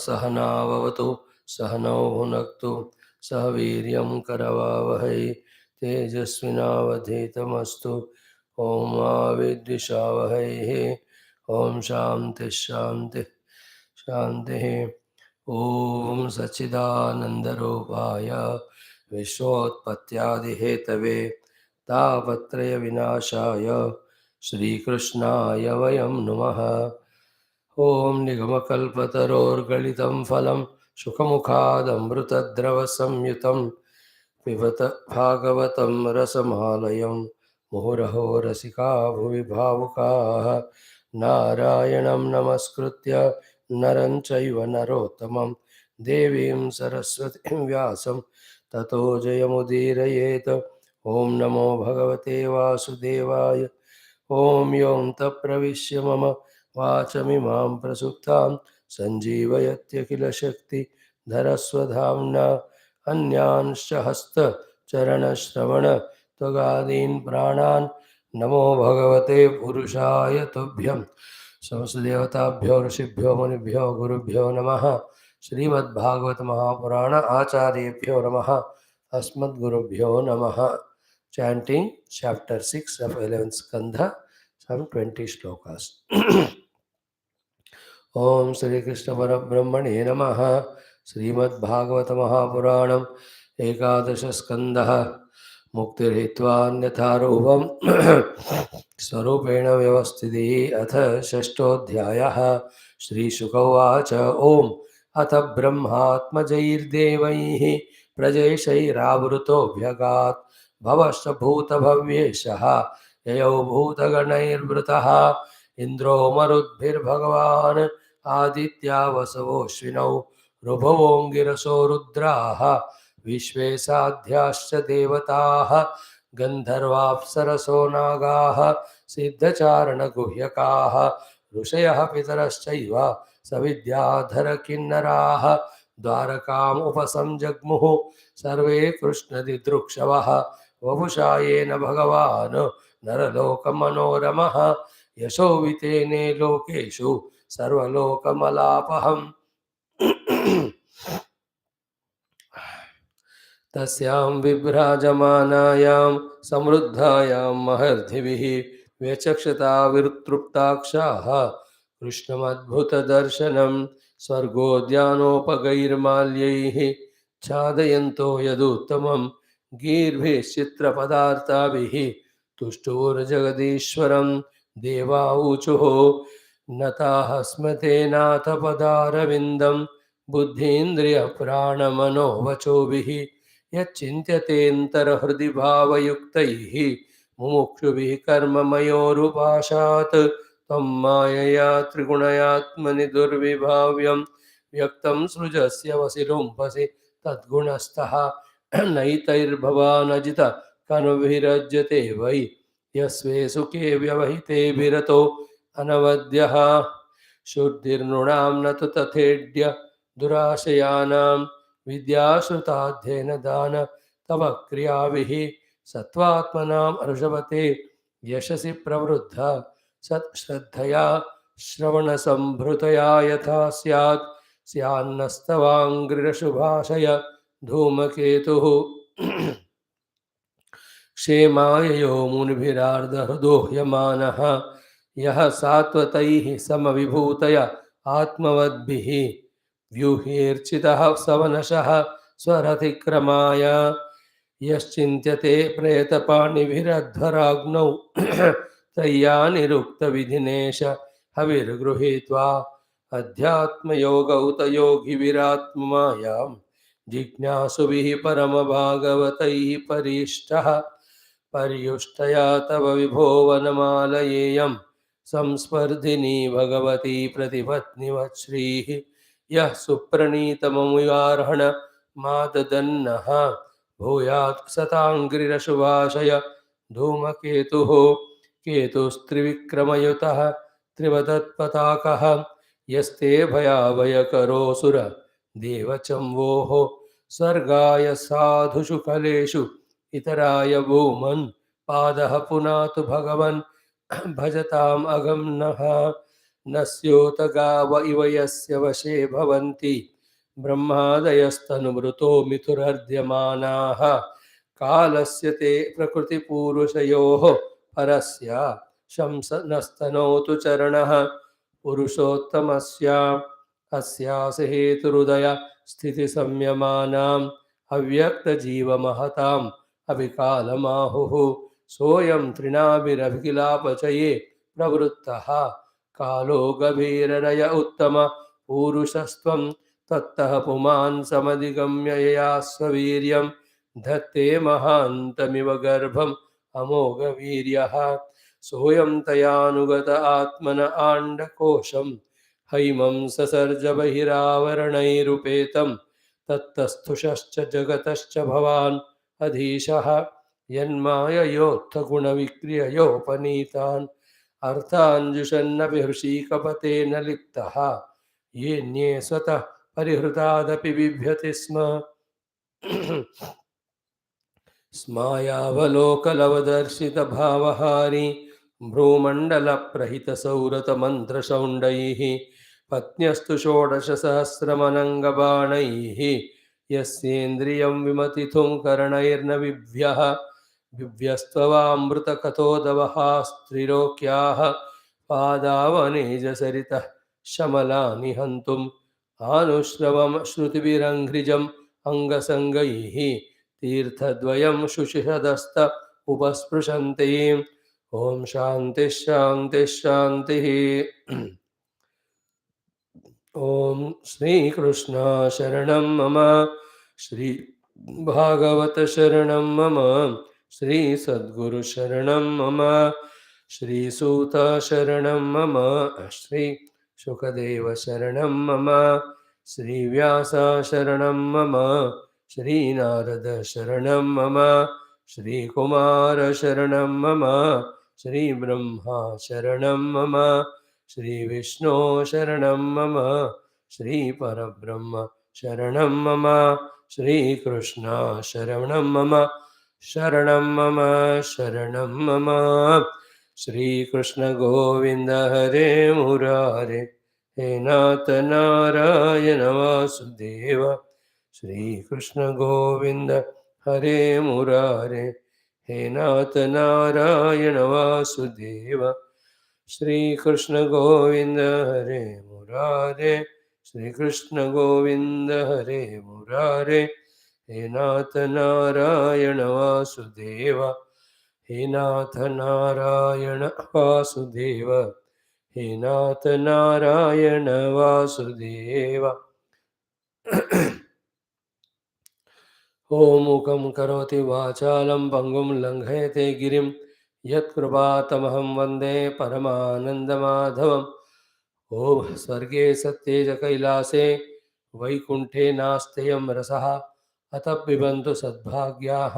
सहनाववतु सहनौ भुनक्तु सह वीर्यं करवावहै तेजस्विनावधीतमस्तु ओम मा विद्विषावहै। ओम शांति शांति शांति। ओम सच्चिदानंदरूपाय विश्वोत्पत्त्यादिहेतवे तापत्रय विनाशाय श्रीकृष्णाय वयं नुमः। ओम निगमकल्पतरोर्गलितं फलं सुखमुखादमृतद्रवसंयुतं पिबत भागवतं रसमालयं मुहुरहो रसिका भुवि भावुकाः नारायणं नमस्कृत्य नरं चैव नरोत्तमं देवीं सरस्वतीं व्यासं ततो जयमुदीरयेत्। ॐ नमो भगवते वासुदेवाय। ॐ योऽन्तः तप्रविश्य मम वाचमिमां प्रसुप्तां सञ्जीवयत्यखिलशक्तिधरस्वधाम्ना अन्यांश्च हस्तचरणश्रवण त्वगादीन् प्राणान् नमो भगवते पुरुषाय तुभ्यं। समस्तदेवताभ्यो ऋषिभ्यो मुनिभ्यो गुरुभ्यो नमः। श्रीमद्भागवत महापुराण आचार्येभ्यो नमः। अस्मद्गुरुभ्यो नमः। Chanting chapter 6 of 11th Skandha, some 20 shlokas. Om Shri Krishna Parabrahmane Namaha. Srimad-Bhagavata Mahapuranam Ekadasha Skandha Muktirhitva-Anyatharupam Swarupena Vyavastitihi Atha Shashtodhyayah. Shri Shuka Uvacha Om Atha Brahmatmajairdevaihi Prajaishairavruto Bhyagat Bhavasya Bhuta Bhavyeshaha Yayo Bhuta Ganairvrataha Indro Marudbhir Bhagavan Aditya Vasavosvinau Rubhavongiraso Rudraha Vishve Sadhyascha Devataha Gandharvapsaraso Nagaha Siddhacharana Guhyakaha Rushayaha Pitarashchaiva Savidyadhara Kinnaraha Dwarakam Upasamjagmuhu Sarve Krishna Didrukshavaha Vabhushayena Bhagavan Naralokamanoramah Yasho Vitene Lokeshu Sarvalokamalapaham Tasyam Vibhrajamanayam Samruddhayam Mahardhivihi Vyachakshata Virtruptakshaha Krishnamadbhuta Darshanam Swargodhyanopaгаirmalyaihi Chadayanto Yaduttamam Girbhishchitrapadartabihi Tushtur Jagadishwaram Deva Uchuho Natahasmate Nathapadaravindam Buddhindriya Pranamano Vachobihi Yachintyatentara Hridi Bhavayuktaihi Mumukshubhi Karma Mayorupashat Tam Mayaya Trigunayatmani Durvibhavyam Vyaktam Srujasya Vasirumpasi Tadgunastaha Naitairbhavanajita Kanubhirajyate Vai Yasve Sukhe Vyavahite Virato Anavadyaha Shuddhirnunam Natu Tathedya Durashayanam Vidyashrutadhyena Dana Tavakriyavihi Sattvatmanam Arushavate Yashasi Pravruddha Sat Shraddhaya Shravana Sambhrutaya Yatha Syat Syannastavangrirashubhashaya Dhumaketuhu Kshemaya yo munibhirardhrudo yamanaha Yaha sattvataihi samavibhutaya atmavadbihi Vyuhirchitaha savanashaha swaratikramaya Yaschintyate pretapanibhiradhvaragnau Tayyani vidhinesha havirgruhitva Adhyatma yoga uta yogi viratmayam Jijnasubihi paramabhagavataihi parishtaha Paryushtaya tava vibhovanamalayeyam Samspardhini bhagavati pratipatni vachrihi Yah supranitamamugarhana madadannaha Bhuyat satangrirashubhashaya Dhumaketuho Ketustrivikramayutaha Trivadatpatakaha Yaste bhayavayakaro sura Devachamvoho Sargaya sadhushu kaleshu Itaraya bhuman Padaha punatu bhagavan Bhajatam agam naha न स्योत गाव इव यस्य वशे भवन्ति ब्रह्मादयस्तनुमृतो मिथुरर्ध्यमानाः कालस्य ते प्रकृतिपूरुषयोः परस्य शंसनस्तनोतु चरणः पुरुषोत्तमस्य अस्यास हेतुरुदय स्थितिसंयमानाम् अव्यक्तजीवमहताम् अविकालमाहुः सोऽयं तृणाभिरभिकिलापचये प्रवृत्तः कालो गभीररय उत्तम पूरुषस्त्वं तत्तः पुमान् समधिगम्य यया स्ववीर्यं धत्ते महान्तमिव गर्भम् अमोघवीर्यः सोऽयं तयानुगत आत्मन आण्डकोशं हैमं ससर्ज बहिरावरणैरुपेतं तत्तस्थुषश्च जगतश्च भवान् अधीशः यन्माययोत्थगुणविक्रिययोपनीतान् अर्थाञ्जुषन्नपि हृषीकपतेन लिप्तः येऽन्ये स्वतः परिहृतादपि बिभ्यति स्म स्मायावलोकलवदर्शितभावहारी भ्रूमण्डलप्रहितसौरतमन्त्रशौण्डैः पत्न्यस्तु षोडशसहस्रमनङ्गबाणैः यस्येन्द्रियं विमतितुं करणैर्न बिभ्यः बिभ्यस्त्ववामृतकथोदवहास्त्रिलोक्याः पादावनेजसरितः शमलानि हन्तुम् आनुश्रवं श्रुतिभिरङ्घ्रिजम् अङ्गसङ्गैः तीर्थद्वयं शुशिषदस्त उपस्पृशन्ते ॐ शान्तिः शान्तिः शान्तिः ॐ श्रीकृष्ण शरणं मम श्री भागवत शरणं मम श्रीसद्गुरु शरणं मम श्रीसूत शरणं मम श्री शुकदेव शरणं मम श्रीव्यास शरणं मम श्रीनारद शरणं मम श्रीकुमार शरणं मम श्रीब्रह्मा शरणं मम श्रीविष्णु शरणं मम श्रीपरब्रह्म शरणं मम श्रीकृष्ण शरणं मम शरणं मम शरणं मम श्रीकृष्ण गोविन्द हरे मुरारे हे नाथ नारायण वासुदेव श्रीकृष्ण गोविन्द हरे मुरारे हे नाथ नारायण वासुदेव श्रीकृष्ण गोविन्द हरे मुरारे श्रीकृष्ण गोविन्द हरे मुरारे हे नाथ नारायण वासुदेव हे नाथ नारायण वासुदेव हे नाथ नारायण वासुदेव ॐ मूकं करोति वाचालं पङ्गुं लङ्घयते गिरिं यत्कृपातमहं वन्दे परमानन्दमाधवम् ॐ स्वर्गे सत्ये च कैलासे वैकुण्ठे नास्त्ययं रसः अतः पिबन्तु सद्भाग्याः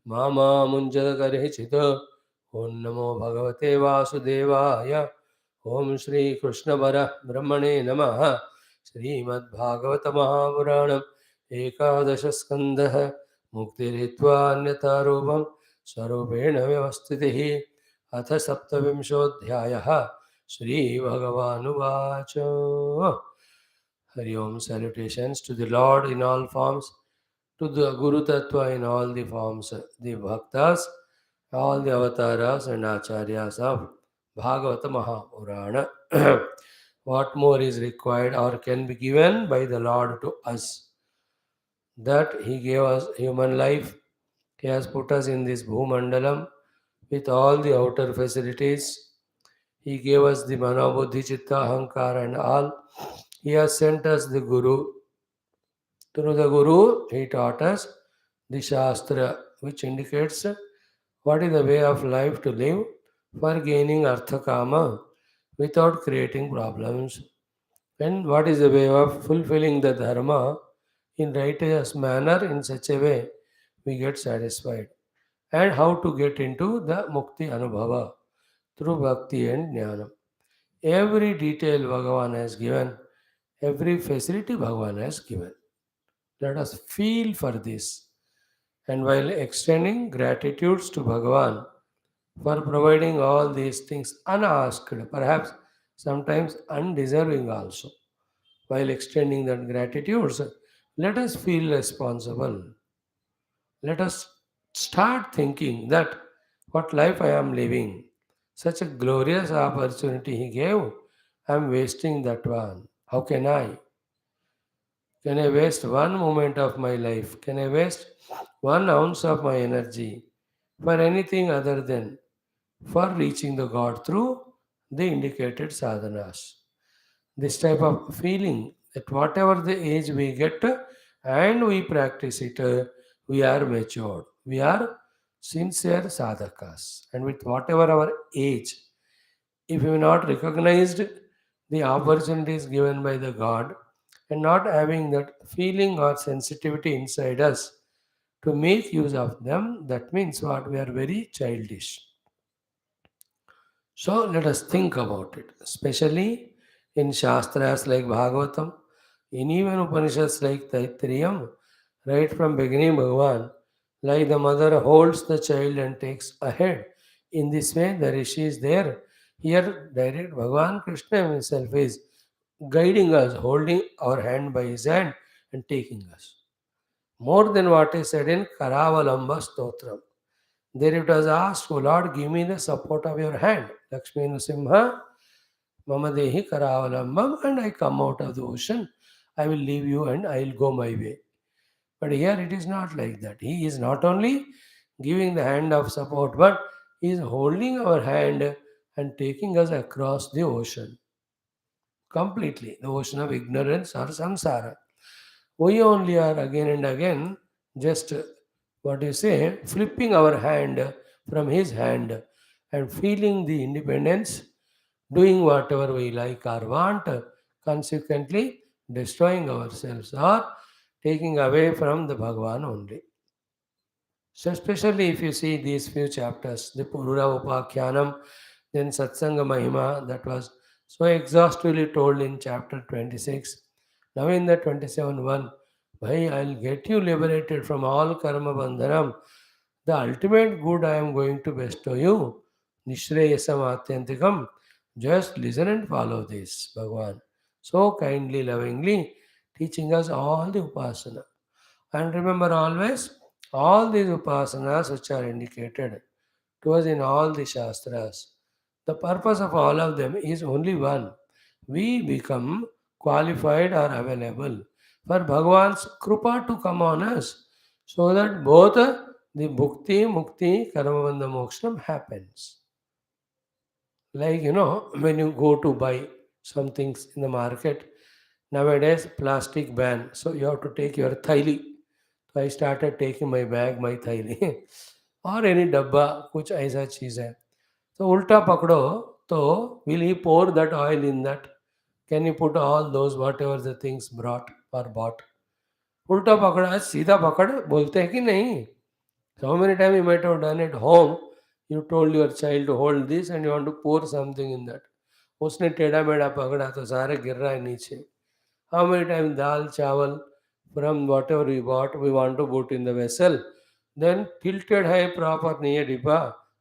मामामुञ्चदकर्हिचित् ॐ नमो भगवते वासुदेवाय ॐ श्रीकृष्णपरब्रह्मणे नमः श्रीमद्भागवत महापुराणम् एकादशस्कन्धः मुक्तिरित्वा अन्यथा रूपं स्वरूपेण व्यवस्थितिः अथ सप्तविंशोऽध्यायः श्रीभगवानुवाच हरि ओम salutations to the Lord in all forms, to the Guru Tattva in all the forms, the Bhaktas, all the avatars and acharyas of Bhagavata Mahapurana. What more is required or can be given by the Lord to us? That He gave us human life, He has put us in this Bhumandalam with all the outer facilities. He gave us the Mano, Buddhi, Chitta, Ahankara and all. He has sent us the Guru. Through the Guru, He taught us the Shastra, which indicates what is the way of life to live for gaining Artha Kama without creating problems, and what is the way of fulfilling the Dharma in righteous manner in such a way we get satisfied, and how to get into the Mukti Anubhava through Bhakti and Jnana. Every detail Bhagavan has given, every facility Bhagavan has given. Let us feel for this, and while extending gratitudes to Bhagavan for providing all these things unasked, perhaps sometimes undeserving also. While extending that gratitude, let us feel responsible. Let us start thinking that what life I am living, such a glorious opportunity He gave, I am wasting that one. How can I? Can I waste one moment of my life? Can I waste 1 ounce of my energy for anything other than for reaching the God through the indicated sadhanas? This type of feeling that whatever the age we get and we practice it, we are matured. We are sincere sadhakas. And with whatever our age, if we have not recognized the opportunities given by the God and not having that feeling or sensitivity inside us to make use of them, that means what? We are very childish. So let us think about it, especially in Shastras like Bhagavatam, in even Upanishads like Taittiriya, right from beginning Bhagavan, like the mother holds the child and takes ahead. In this way, the Rishi is there. Here, direct Bhagavan Krishna himself is guiding us, holding our hand by his hand and taking us. More than what is said in Karavalamba Stotram. There it was asked, O Lord, give me the support of your hand. Lakshmi Nrsimha, Mama Dehi Karavalambam, and I come out of the ocean. I will leave you and I will go my way. But here it is not like that. He is not only giving the hand of support, but he is holding our hand and taking us across the ocean completely, the ocean of ignorance or samsara. We only are again and again just what you say, flipping our hand from his hand and feeling the independence, doing whatever we like or want, consequently destroying ourselves or taking away from the Bhagavan only. So, especially if you see these few chapters, the Purura Upakhyanam, then Satsanga Mahima, that was so exhaustively told in chapter 26. Now, in the 27:1, Bhai, I'll get you liberated from all karma bandhanam. The ultimate good I am going to bestow you. Nishreyasam Atyantikam. Just listen and follow this, Bhagavan. So kindly, lovingly teaching us all the upasana. And remember always, all these upasanas which are indicated to us in all the Shastras, the purpose of all of them is only one. We become qualified or available for Bhagavan's Krupa to come on us so that both the Bhukti, Mukti, Karmabandha Moksham happens. Like, when you go to buy some things in the market, nowadays plastic ban, so you have to take your thaili. So I started taking my bag, my thaili, or any dabba, kuch aisa cheez hai. So ulta pakdo, so will he pour that oil in that? Can you put all those whatever the things brought or bought? उल्टा पकड़ा सीधा पकड़ बोलते हैं कि नहीं. So many times you might have done at home. You told your child to hold this and you want to pour something in that. उसने टेढ़ा मेढ़ा पकड़ा तो सारे गिर रहा है नीचे. How many times dal chawal from whatever we bought we want to put in the vessel, then tilted है proper नहीं है डिब्बा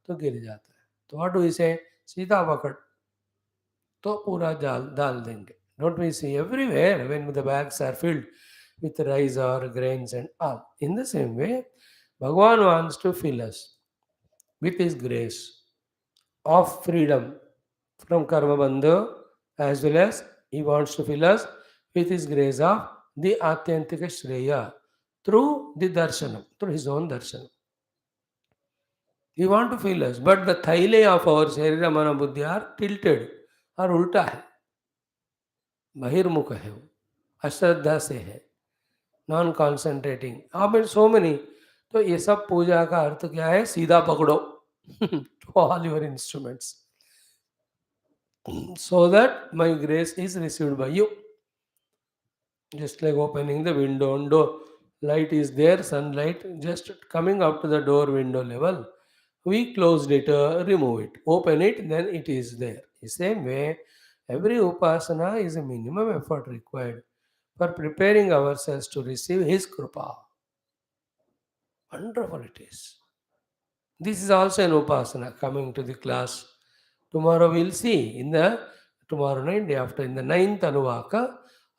तो गिर जाता है. तो what do we say? सीधा पकड़ तो पूरा डाल डाल देंगे. Don't we see everywhere when the bags are filled with rice or grains and all? In the same way, Bhagavan wants to fill us with His grace of freedom from karma bandha, as well as He wants to fill us with His grace of the Atyantika Shreya through the darshanam, through His own darshanam. He wants to fill us, but the thaile of our Sharira Mana Buddhi are tilted or ulta है, बहिर्मुख है वो, अश्रद्धा से है, non concentrating. आप में so many. तो ये सब पूजा का अर्थ क्या है? सीधा पकड़ो to all your instruments so that my grace is received by you. Just like opening the window and door. Light is there, sunlight just coming up to the door window level. We closed it, remove it, open it, then it is there. The same way, every upasana is a minimum effort required for preparing ourselves to receive His Krupa. Wonderful it is. This is also an upasana coming to the class. Tomorrow we'll see in the tomorrow night, day after, in the ninth Anuvaka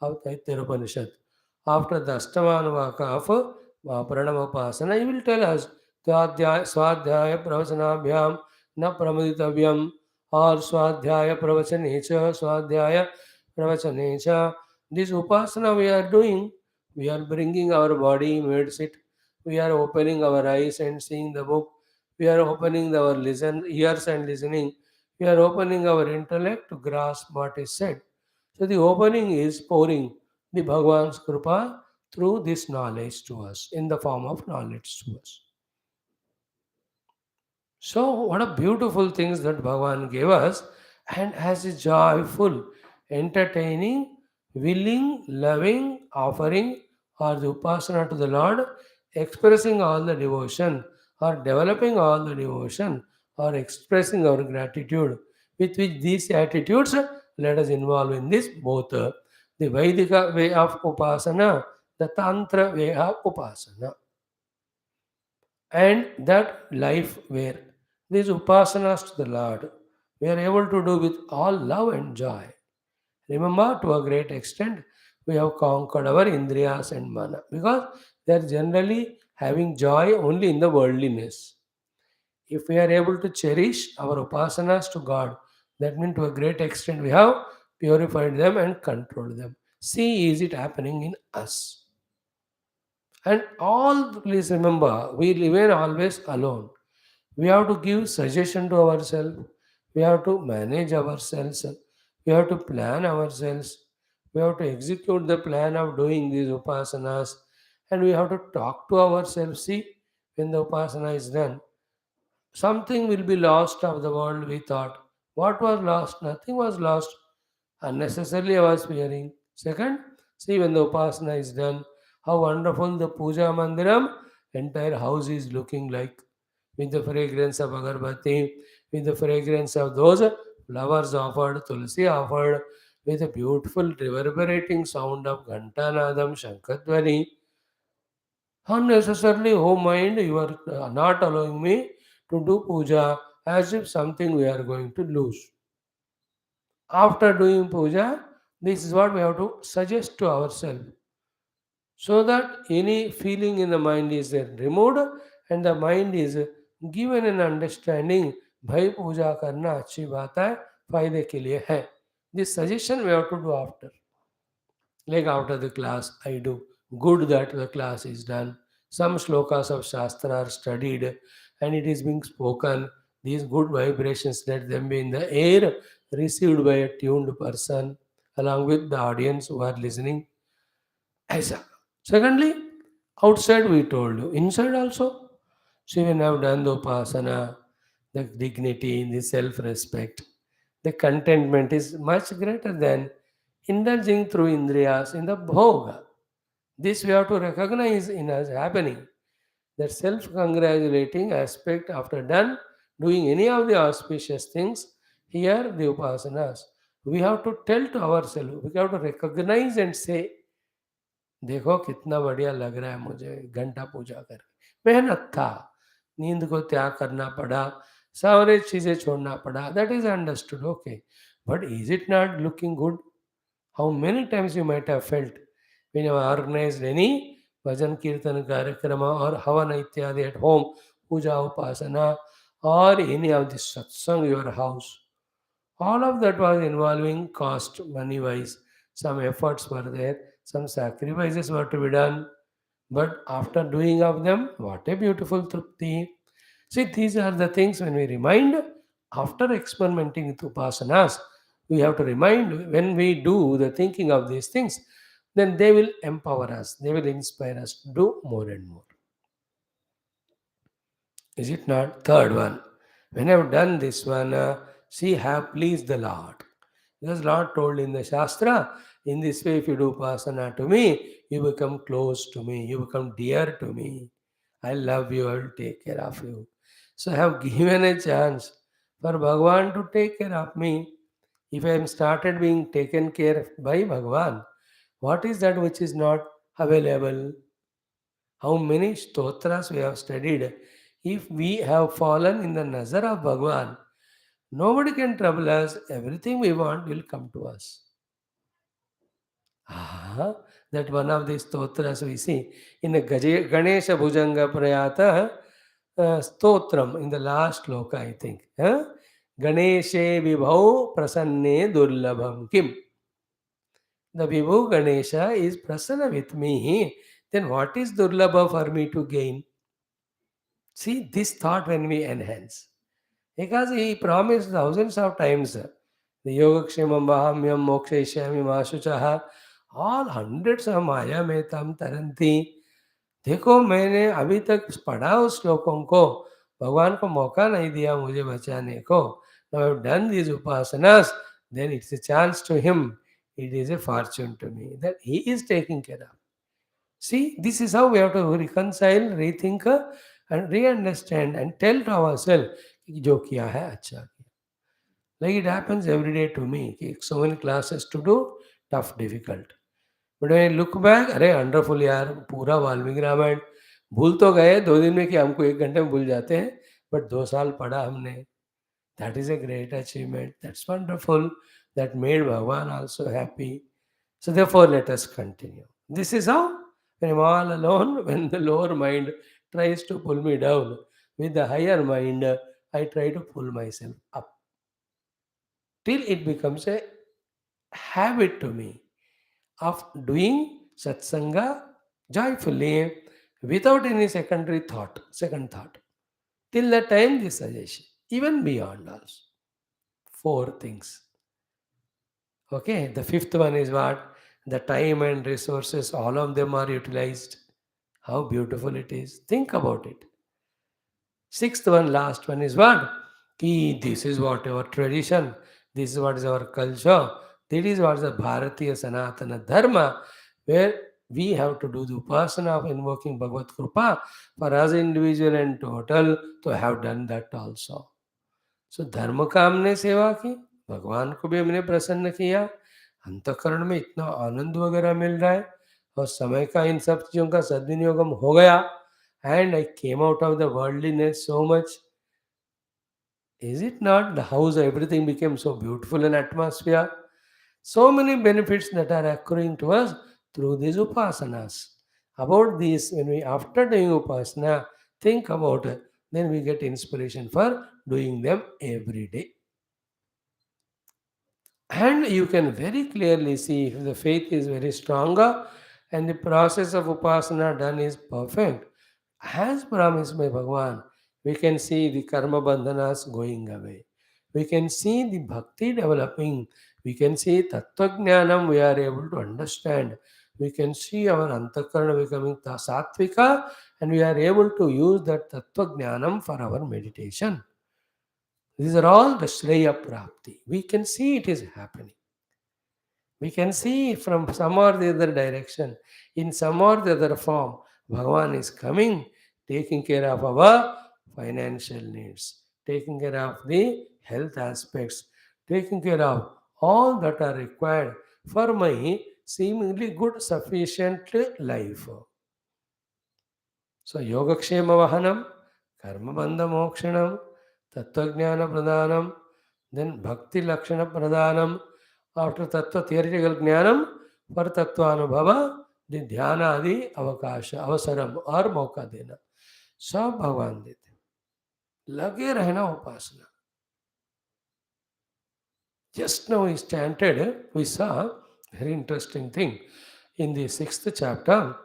of Taittiriya Upanishad. After the Ashtama Anuvaka of Puranam Upasana, he will tell us Swadhyaya Pravasanabhyam Na Pramaditavyam or Swadhyaya Pravachanecha, Swadhyaya Pravachanecha. This Upasana we are doing, we are bringing our body, made sit, we are opening our eyes and seeing the book, we are opening our ears and listening, we are opening our intellect to grasp what is said. So the opening is pouring the Bhagavan's Kripa through this knowledge to us, in the form of knowledge to us. So, what a beautiful things that Bhagavan gave us, and as a joyful, entertaining, willing, loving offering or the upasana to the Lord, expressing all the devotion or developing all the devotion or expressing our gratitude with which these attitudes let us involve in this both the Vaidika way of upasana, the Tantra way of upasana, and that life where these upasanas to the Lord we are able to do with all love and joy. Remember, to a great extent, we have conquered our indriyas and mana because they are generally having joy only in the worldliness. If we are able to cherish our upasanas to God, that means to a great extent we have purified them and controlled them. See, is it happening in us? And all, please remember, we remain always alone. We have to give suggestion to ourselves. We have to manage ourselves. We have to plan ourselves. We have to execute the plan of doing these upasanas. And we have to talk to ourselves. See, when the upasana is done, something will be lost of the world, we thought. What was lost? Nothing was lost. Unnecessarily I was fearing. Second, see when the upasana is done, how wonderful the puja mandiram, entire house is looking like, with the fragrance of agarbatti, with the fragrance of those flowers offered, tulsi offered, with a beautiful reverberating sound of ghantanadam, shankadwani. Unnecessarily, oh mind, you are not allowing me to do puja as if something we are going to lose. After doing puja, this is what we have to suggest to ourselves so that any feeling in the mind is removed and the mind is given an understanding भाई पूजा करना अच्छी बात है फायदे के लिए है. This suggestion we have to do after. Like after the class, I do. Good that the class is done. Some slokas of Shastra are studied and it is being spoken. These good vibrations, let them be in the air, received by a tuned person along with the audience who are listening. Aisa. Secondly, outside we told you. Inside also, see when I have done the upasana, the dignity, the self-respect, the contentment is much greater than indulging through indriyas in the bhoga. This we have to recognize in us happening. That self-congratulating aspect after done, doing any of the auspicious things, here the upasanas. We have to tell to ourselves, we have to recognize and say, देखो कितना बढ़िया लग रहा है मुझे घंटा पूजा करके मेहनत था नींद को त्याग करना पड़ा सारे चीजें छोड़ना पड़ा that is understood okay but is it not looking good how many times you might have felt when you organised any bhajan kirtan कार्यक्रम और हवन इत्यादि एट होम पूजा उपासना और एनी ऑफ दिस सत्संग your house all of that was involving cost money wise. Some efforts were there, some sacrifices were to be done. But after doing of them, what a beautiful trupti. See, these are the things when we remind after experimenting with upasanas, we have to remind when we do the thinking of these things, then they will empower us, they will inspire us to do more and more. Is it not? Third one. When I have done this one, see, have pleased the Lord. Because Lord told in the Shastra, in this way, if you do upasana to me, you become close to me, you become dear to me. I love you, I will take care of you. So I have given a chance for Bhagavan to take care of me. If I am started being taken care of by Bhagavan, what is that which is not available? How many stotras we have studied? If we have fallen in the nazar of Bhagavan, Nobody can trouble us. Everything we want will come to us. Ah, that one of these stotras we see in the Ganesha Bhujanga Prayata stotram in the last sloka, I think. Ganeshe vibhau prasanne durlabham kim. The Vibhu Ganesha is prasanna with me. Then what is durlabha for me to gain? See this thought when we enhance. Because he promised thousands of times the Yogakshemam Vahamyam Mokshayashyami Mashuchaha, all hundreds of Maya में तम तरंती. देखो मैंने अभी तक पढ़ा उस श्लोकों को, भगवान को मौका नहीं दिया मुझे बचाने को. Now I have done these upasanas, then it's a chance to him. It is a fortune to me that he is taking care of. See, this is how we have to reconcile, rethink, and re-understand and tell to ourselves कि जो किया है अच्छा किया. Like it happens every day to me. कि so many classes to do, tough, difficult. But when I look back, अरे wonderful यार, पूरा वाल्मीकि रामायण भूल तो गए 2 दिन में कि हमको 1 घंटे में भूल जाते हैं, but 2 साल पढ़ा हमने. That is a great achievement. That's wonderful. That made Bhagavan also happy. So therefore, let us continue. This is how, when I'm all alone, when the lower mind tries to pull me down, with the higher mind, I try to pull myself up till it becomes a habit to me of doing satsanga joyfully without any second thought. Till that time, this suggestion, even beyond also. 4 things. Okay, the fifth one is what? The time and resources, all of them are utilized. How beautiful it is. Think about it. Sixth one, last one is what? Ki, this is what our tradition, this is what is our culture, that is what is the Bharatiya Sanatana Dharma, where we have to do the upasana of invoking Bhagavad Krupa for us individual and total to have done that also. सो धर्म का हमने सेवा की, भगवान को भी हमने प्रसन्न किया, अंतःकरण में इतना आनंद वगैरह मिल रहा है और समय का इन सब चीज़ों का सद्विनियोगम हो गया. And I came out of the worldliness so much. Is it not the house, everything became so beautiful an atmosphere? So many benefits that are accruing to us through these upasanas. About these, when we after doing upasana, think about it, then we get inspiration for doing them every day. And you can very clearly see if the faith is very stronger and the process of upasana done is perfect, as promised by Bhagavan, we can see the karma bandhanas going away. We can see the bhakti developing. We can see tattva jnanam we are able to understand. We can see our antakarana becoming sattvika, and we are able to use that tattva jnanam for our meditation. These are all the Shreya Prapti. We can see it is happening. We can see from some or the other direction, in some or the other form, Bhagavan is coming, taking care of our financial needs, taking care of the health aspects, taking care of all that are required for my seemingly good, sufficient life. So, Yogakshema Vahanam, Karma Bandha Mokshanam, Tattvajnana Pradhanam, then Bhakti Lakshana Pradhanam, after Tattva theoretical Jnanam, for Tattvanubhava, the Dhyana Adi Avakasha, Avasaram or Mauka Dena. सब भगवान देते, लगे रहना उपासना. Just now we chanted, we saw very interesting thing in the 6th chapter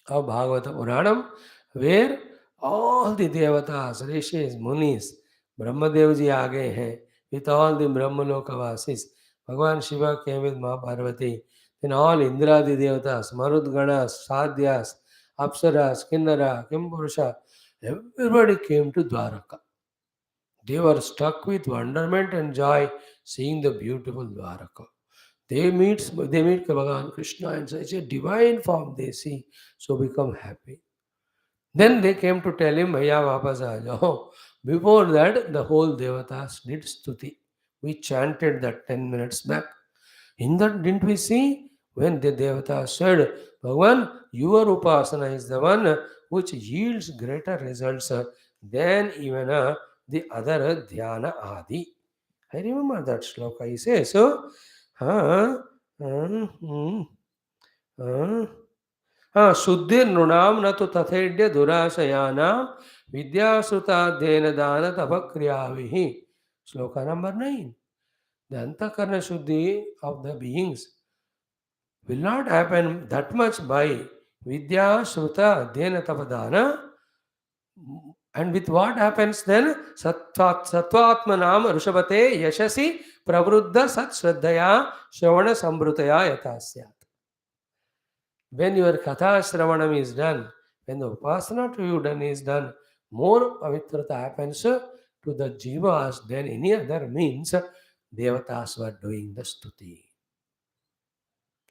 of Bhagavata Puranam, where all the devatas, rishis, munis, Brahmadev ji aa gaye hain with all the Brahmalokavasis. Bhagavan Shiva came with Maha Parvati. Then all Indradi devatas, Marudganas, Sadhyas, Apsaras, Kinnara, Kimpurusha, everybody came to Dwaraka. They were struck with wonderment and joy seeing the beautiful Dwaraka. They meet Bhagavan Krishna in such a divine form they see, so become happy. Then they came to tell him, Bhaiya vapas aa jao. Before that, the whole devatas did stuti. We chanted that 10 minutes back. In that, didn't we see? When the devatas said, Bhagavan, your upasana is the one which yields greater results than even the other dhyana adi. I remember that shloka. He says, so, uh, uh, mm, uh, शुद्धिर नृणाम न तो तथेड्य दुराशयानाम विद्यासुताध्ययन दान तपक्रियाभिः. Shloka number 9. The antakarna shuddhi of the beings will not happen that much by vidya, shruta, adhyana, tapadana. And with what happens then? Sattvatmanam rishabhate yashasi pravruddha sat shraddhaya shravana sambrutaya yatasyat. When your katha shravanam is done, when the upasana to you done is done, more pavitrata happens to the jivas than any other means devatas were doing the stuti.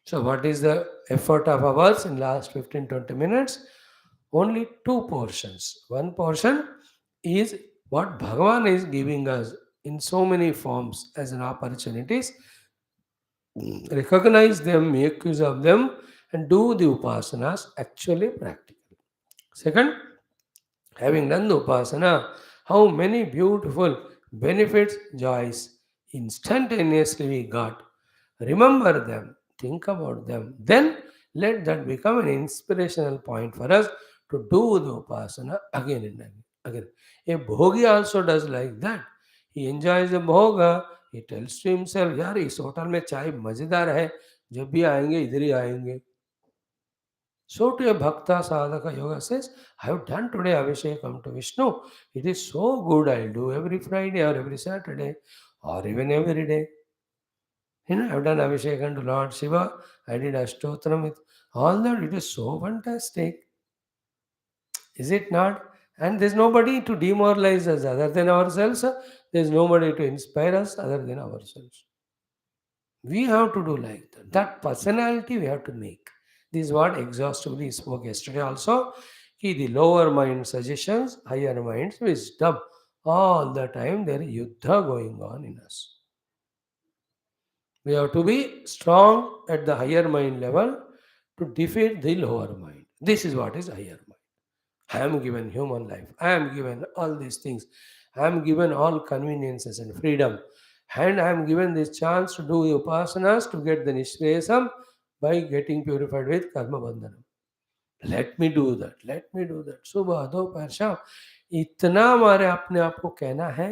So what is the effort of ours in last 15-20 minutes? Only two portions. One portion is what Bhagavan is giving us in so many forms as an opportunities. Recognize them, make use of them, and do the upasanas actually practically. Second, having done the upasana, how many beautiful benefits, joys instantaneously we got. Remember them, think about them, then let that become an inspirational point for us to do the upasana again and again. A bhogi also does like that. He enjoys the bhoga, he tells to himself, यार इस hotel में चाय मजेदार है, जब भी आएंगे इधर ही आएंगे. So to a bhakta sadhaka yoga says, I have done today Abhishekam to Vishnu. It is so good, I'll do every Friday or every Saturday or even every day. I've done Abhishekam to Lord Shiva. I did Ashtotram with all that. It is so fantastic. Is it not? And there's nobody to demoralize us other than ourselves. There's nobody to inspire us other than ourselves. We have to do like that. That personality we have to make. This is what exhaustively spoke yesterday also. The lower mind suggestions, higher mind's wisdom. All the time there is yuddha going on in us. We have to be strong at the higher mind level to defeat the lower mind. This is what is higher mind. I am given human life. I am given all these things. I am given all conveniences and freedom. And I am given this chance to do the upasanas to get the nishreyasam by getting purified with karma bandhanam. Let me do that. Let me do that. सुबह दोपहर शाम इतना हमारे अपने आप को कहना है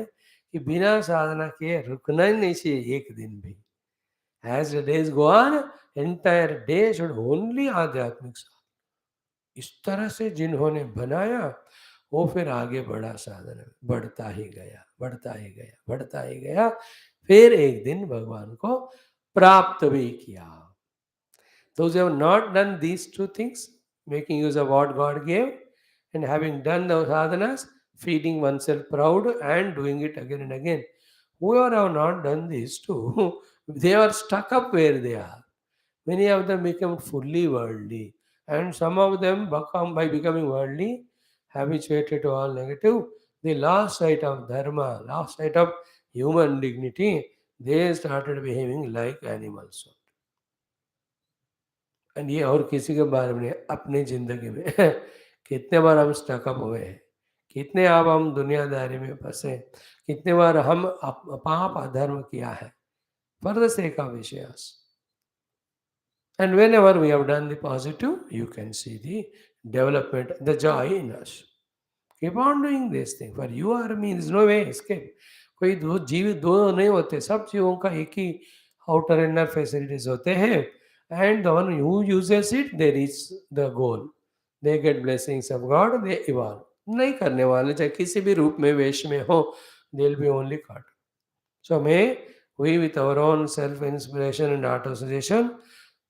कि बिना साधना के रुकना ही नहीं चाहिए एक दिन भी. As the days go on, entire day should only आध्यात्मिक साधना. इस तरह से जिन्होंने बनाया वो फिर आगे बढ़ा साधना में, बढ़ता ही गया, बढ़ता ही गया, बढ़ता ही गया, फिर एक दिन भगवान को प्राप्त भी किया. Those who have not done these two things, making use of what God gave, and having done the sadhanas, feeding oneself proud and doing it again and again. Whoever have not done these two, they are stuck up where they are. Many of them become fully worldly, and some of them become, by becoming worldly, habituated to all negative, they lost sight of dharma, lost sight of human dignity. They started behaving like animals. And ये और किसी के बारे में नहीं, अपनी ज़िंदगी में कितने बार हम स्टकअप हुए हैं, कितने आप हम दुनियादारी में फंसे, कितने बार हम पाप अधर्म किया है फॉर द सेक ऑफ विषयास. And whenever we have done the positive, you can see the development, the joy in us. Keep on doing this thing. For you or me, there is no way escape. कोई दो जीव दो नहीं होते, सब जीवों का एक ही आउटर इनर फैसिलिटीज होते हैं. And the one who uses it, they reach the goal. They get blessings of God, they evolve. नहीं करने वाले चाहे किसी भी रूप में वेश में हो, they'll be only caught. So may we with our own self-inspiration and auto-suggestion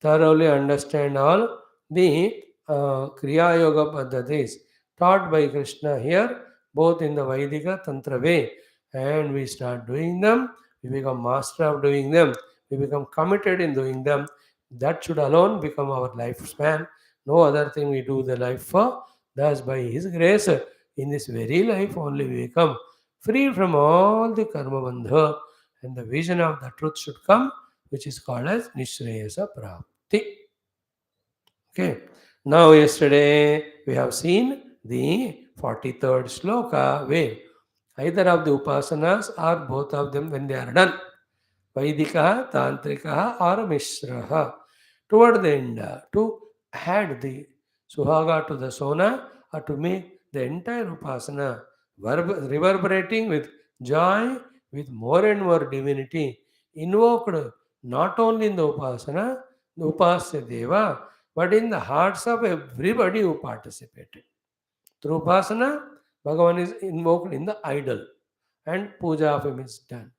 thoroughly understand all the Kriya Yoga Paddhatis taught by Krishna here, both in the Vaidika Tantra way, and we start doing them, we become master of doing them, we become committed in doing them. That should alone become our lifespan. No other thing we do the life for. Thus, by His grace, in this very life only we become free from all the karma bandha, and the vision of the truth should come, which is called as Nishreyasa Prapti. Okay. Now, yesterday we have seen the 43rd sloka where either of the upasanas or both of them when they are done. Vaidika, Tantrika or Mishraha. Toward the end, to add the Suhaga to the Sona or to make the entire Upasana reverberating with joy, with more and more divinity, invoked not only in the Upasana, the Upasya Deva, but in the hearts of everybody who participated. Through Upasana, Bhagavan is invoked in the idol and puja of him is done.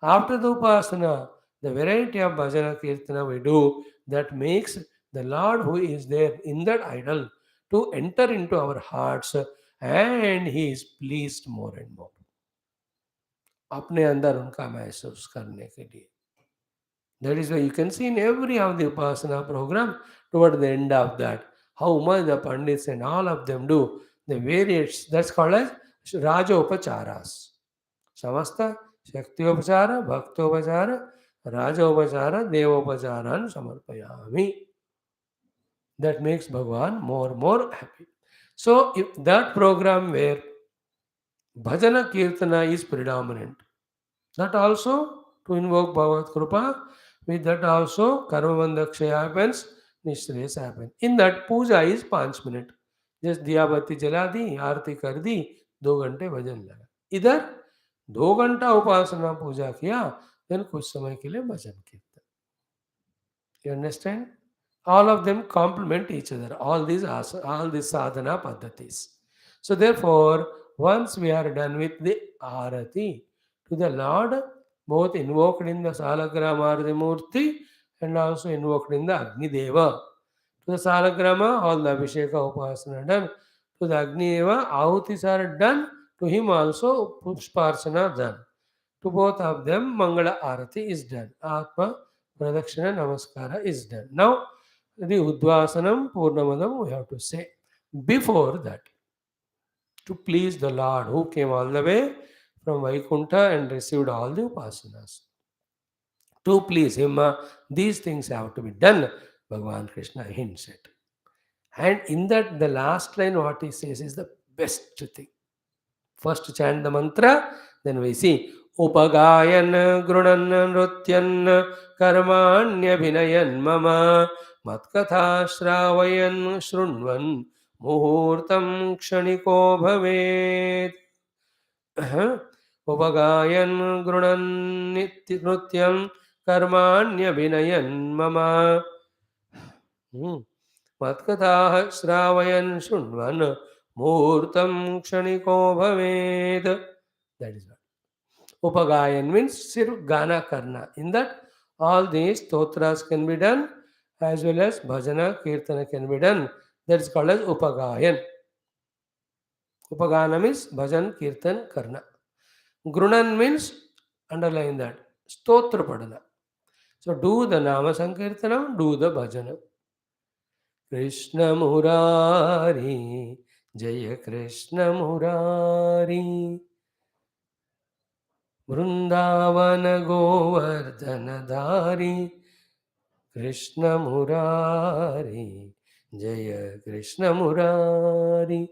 After the Upasana, the variety of bhajana kirtana we do that makes the Lord who is there in that idol to enter into our hearts and he is pleased more and more. अपने अंदर उनका महसूस करने के लिए. That is why you can see in every of the Upasana program toward the end of that how much the Pandits and all of them do the various, that's called as Rajopacharas. Samasta Shaktiopacara, Bhaktopachara, Rajopachara, Devopacharan Samarpayami. That makes Bhagavan more happy. So if that program where Bhajana Kirtana is predominant, that also to invoke Bhagavad Krupa, with that also Karmabandhakshaya happens, Nishres happen. In that puja is 5 minutes. Just दिया बत्ती जला दी, आरती कर दी, 2 घंटे भजन लगा. इधर 2 घंटा उपासना पूजा किया, then कुछ समय के लिए भजन कीर्तन. You understand? All of them complement each other. All these sadhana paddhatis. So therefore, once we are done with the arati to the Lord, both invoked in the Salagrama Arati Murti and also invoked in the Agni Deva. To the Salagrama, all the Abhisheka Upasana done. To the Agni Deva, Ahutis are done. To him also Pushparsana done. To both of them, Mangala Arati is done. Atma Pradakshina Namaskara is done. Now, the Udvasanam Purnamadam we have to say. Before that, to please the Lord who came all the way from Vaikunta and received all the Upasanas. To please him, these things have to be done, Bhagavan Krishna hints it. And in that, the last line, what he says is the best thing. First chant the mantra, then we see Upagayan Grunan Nrutyan Karmanya Mama Matkatha Shravayan Shrunvan Muhurtam Kshaniko Bhavet. Upagayan Grunan Nrutyam Karmanya Mama Matkatha Shravayan Shrunvan Murtam Kshaniko Bhaved. That is what. Upagayan means sirf gana karna. In that, all these stotras can be done as well as bhajana, kirtana can be done. That is called as upagayan. Upagana means bhajan, kirtan, karna. Grunan means, underline that, stotra padana. So do the nama sankirtanam, do the bhajana. Krishna Murari, Jaya Krishna Murari, Vrindavana Govardhana Dhari, Krishna Murari, Jaya Krishna Murari.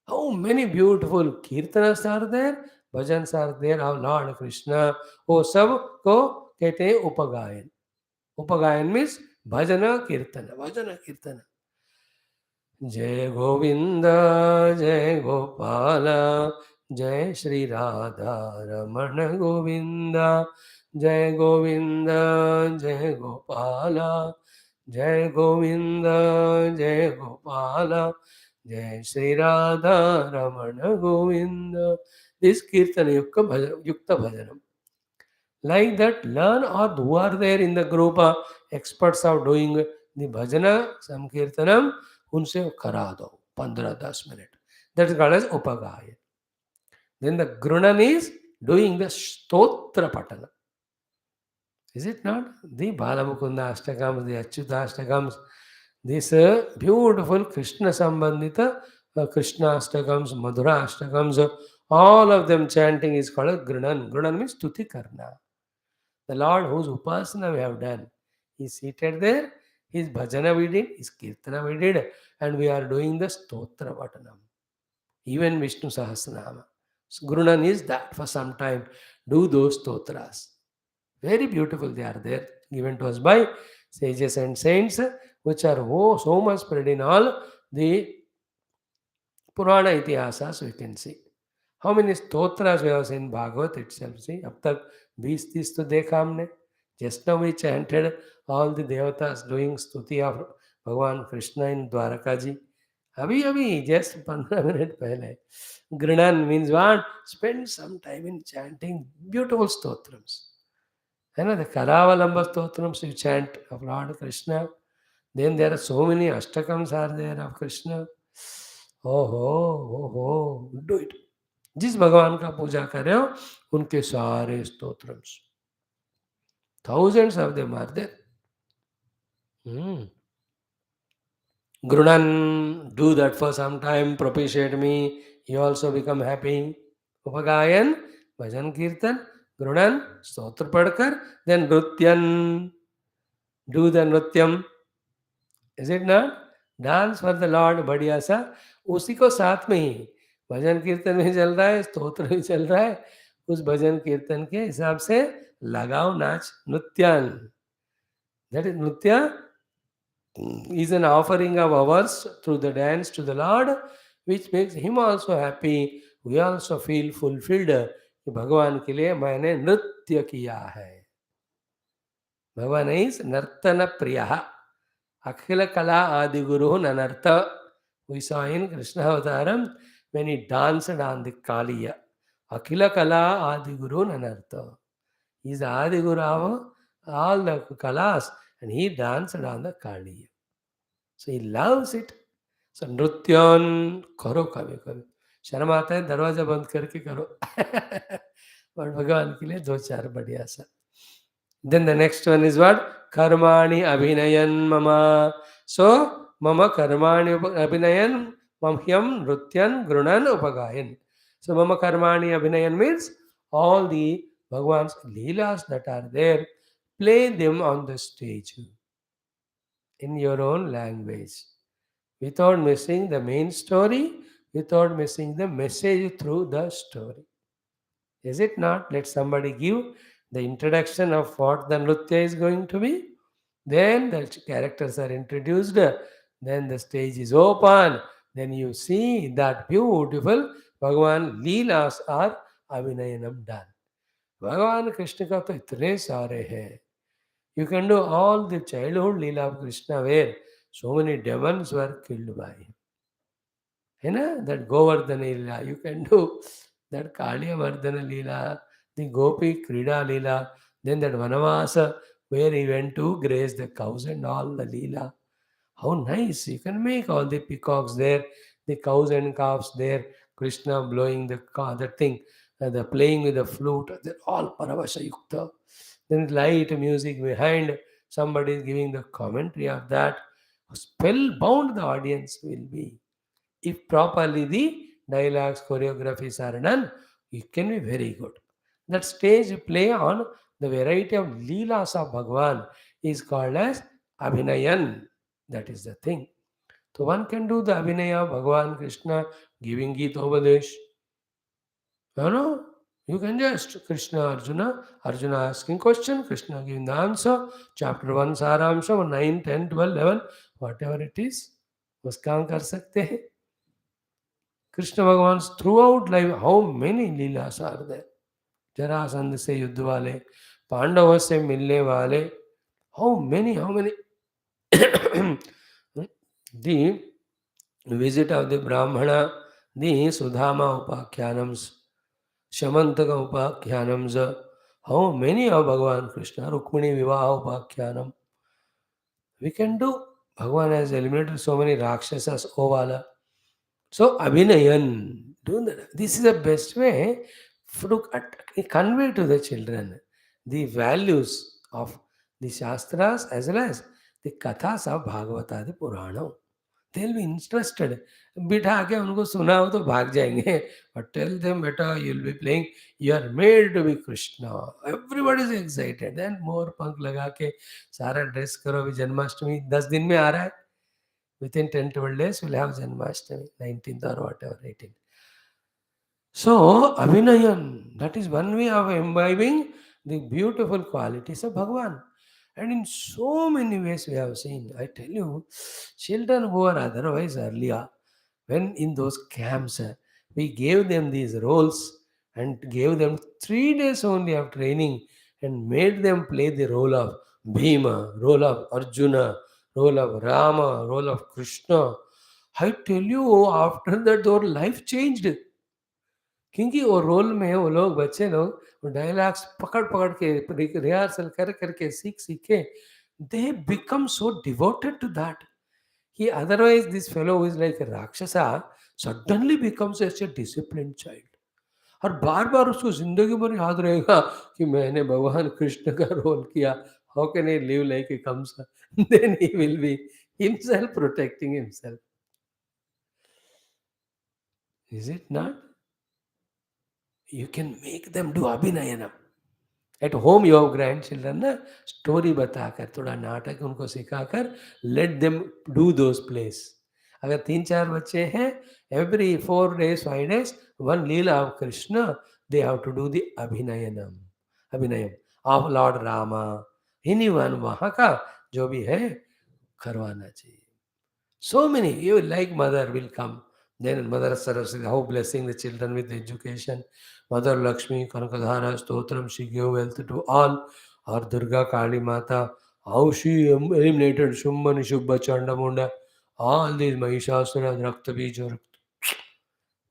How many beautiful kirtanas are there, bhajans are there of Lord Krishna. वो सब को कहते हैं उपगायन. उपगायन means bhajana kirtana. जय गोविंद जय गोपाल जय श्री राधा रमण गोविंद जय गोविंद जय गोपाल जय गोविंद जय गोपाल जय Shri Radha Raman Govind. This kirtan yukta bhajanam. Like that, learn or who are there in the group experts of doing the bhajana, sankirtanam, unse kara do 15-10 minutes. That is called as upagaya. Then the grunan is doing the stotra patana. Is it not? The Balamukunda Ashtakams, the Achyuta Ashtakams, these beautiful Krishna Sambandita, Krishna Ashtakams, Madhura Ashtakams, all of them chanting is called as grunan. Grunan means tuti karna. The Lord whose upasana we have done, He is seated there, His bhajana we did, His kirtana we did, and we are doing the stotra vatanam. Even Vishnu Sahasranama. So Gurunan is that for some time. Do those stotras. Very beautiful they are there, given to us by sages and saints, which are so much spread in all the Purana itihasas we can see. How many stotras we have seen in Bhagavat itself? See, अब तक 20-30 तो देखा हमने. Just now we chanted all the devatas doing stuti of Bhagavan Krishna in Dwaraka ji. अभी just 15 minutes पहले. Grinan means what? Spend some time in chanting beautiful stotrams. The Karavalamba stotrams you chant of Lord Krishna. Then there are so many ashtakams are there of Krishna. Oh, do it. जिस भगवान का पूजा कर रहे हो उनके सारे स्तोत्रम्स, thousands of them are there. Grunan, do that for some time, propitiate me, you also become happy. Upagayan, bhajan kirtan, Grunan, stotra padkar, then Nrutyan, do the Nrutyam. Is it not? Dance for the Lord बढ़िया सा, उसी को साथ में ही भजन कीर्तन भी चल रहा है, स्तोत्र भी चल रहा है, उस भजन कीर्तन के हिसाब से लगाओ नाच. नृत्यान, दैट इज नृत्य is an offering of ours through the dance to the Lord, which makes him also happy. We also feel fulfilled कि भगवान के लिए मैंने नृत्य किया है. भगवान इज नर्तन प्रिय. Akhila Kala Adi Guru Nanartha. We saw in Krishna Avataram when he danced on the Kaliya. Akhila Kala Adi Guru Nanartha. He is the Adi Guru of all the Kalas and he danced on the Kaliya. So he loves it. So Nrutyan karo kabhi kabhi. शर्म आता है दरवाजा बंद करके करो. और भगवान के लिए 2-4 बढ़िया सा. Then the next one is what? Karmani abhinayan mama. So, mama karmani abhinayan mamhyam nrutyan grunan upagayan. So, mama karmani abhinayan means all the Bhagwan's leelas that are there, play them on the stage in your own language, without missing the main story, without missing the message through the story. Is it not? Let somebody give the introduction of what the Nritya is going to be. Then the characters are introduced. Then the stage is open. Then you see that beautiful Bhagavan Leelas are Abhinayanam done. Bhagavan Krishna ka to itne sare hai. You can do all the childhood Leela of Krishna where so many demons were killed by him. That Govardhana Leela, you can do that Kaliya Vardhana Leela, the Gopi Krida Leela, then that Vanavasa where he went to graze the cows and all the Leela. How nice! You can make all the peacocks there, the cows and calves there, Krishna blowing the thing, the playing with the flute, they're all Paravasha Yukta. Then light music behind, somebody is giving the commentary of that. Spellbound the audience will be. If properly the dialogues, choreographies are done, it can be very good. That stage play on the variety of leelas of Bhagavan is called as Abhinayan. That is the thing. So one can do the Abhinaya of Bhagavan Krishna giving Gita Upadesh. You can just Krishna Arjuna asking question, Krishna giving the answer, chapter 1 Saramsha, 9, 10, 12, 11, whatever it is, उस काम कर सकते हैं. Krishna Bhagavan's throughout life, how many leelas are there? Jarasandh से युद्ध वाले, पांडवों से मिलने वाले, how many? The visit of the Brahmana, the Sudhama Upakhyanams, Shamantaka Upakhyanams, how many of Bhagavan Krishna, Rukmini Vivaha Upakhyanam. We can do. Bhagavan has eliminated so many Rakshasas, Ovala. So, Abhinayan, do that. This is the best way to convey to the children the values of the Shastras as well as the Kathas of Bhagavata, the Puranam. They'll be interested. बिठा के उनको सुनाओ तो भाग जाएंगे. But tell them, beta, you'll be playing, you are made to be Krishna. Everybody is excited. Then मोर पंख लगा के सारा ड्रेस करो. अभी जन्माष्टमी 10 दिन में आ रहा है. Within 10-12 days, we'll have Janmashtami, 19th or whatever, 18th. So, Abhinayan, that is one way of imbibing the beautiful qualities of Bhagavan. And in so many ways we have seen, I tell you, children who are otherwise earlier, when in those camps, we gave them these roles and gave them 3 days only of training and made them play the role of Bhima, role of Arjuna, role of Rama, role of Krishna. I tell you, after that, their life changed. क्योंकि वो role में वो लोग बच्चे लोग वो dialogues पकड़ पकड़ के रिहर्सल कर करके सीख सीख के they become so devoted to that. He otherwise this fellow who is like a राक्षसा suddenly becomes such a disciplined child. और बार बार उसको जिंदगी भर याद रहेगा कि मैंने भगवान कृष्ण का रोल किया. How can I live like a kamsa? Then he will be himself protecting himself. Is it not? You can make them do abhinayanam. At home your grand children ना स्टोरी बताकर थोड़ा नाटक उनको सिखाकर let them do those plays. अगर 3-4 बच्चे हैं, every 4 days 5 days one leela of Krishna they have to do the अभिनयनम अभिनयम ऑफ लॉर्ड रामा. इन्हीं वन वहाँ का जो भी है करवाना चाहिए. So many, you like mother will come. Then Mother Saraswati, how blessing the children with education. Mother Lakshmi, Kanakadhara, Stotram, she gave wealth to all. Or Durga Kali Mata, how she eliminated Shumbani, Shubha, Chandamunda, all these Mahishasura, Raktabij,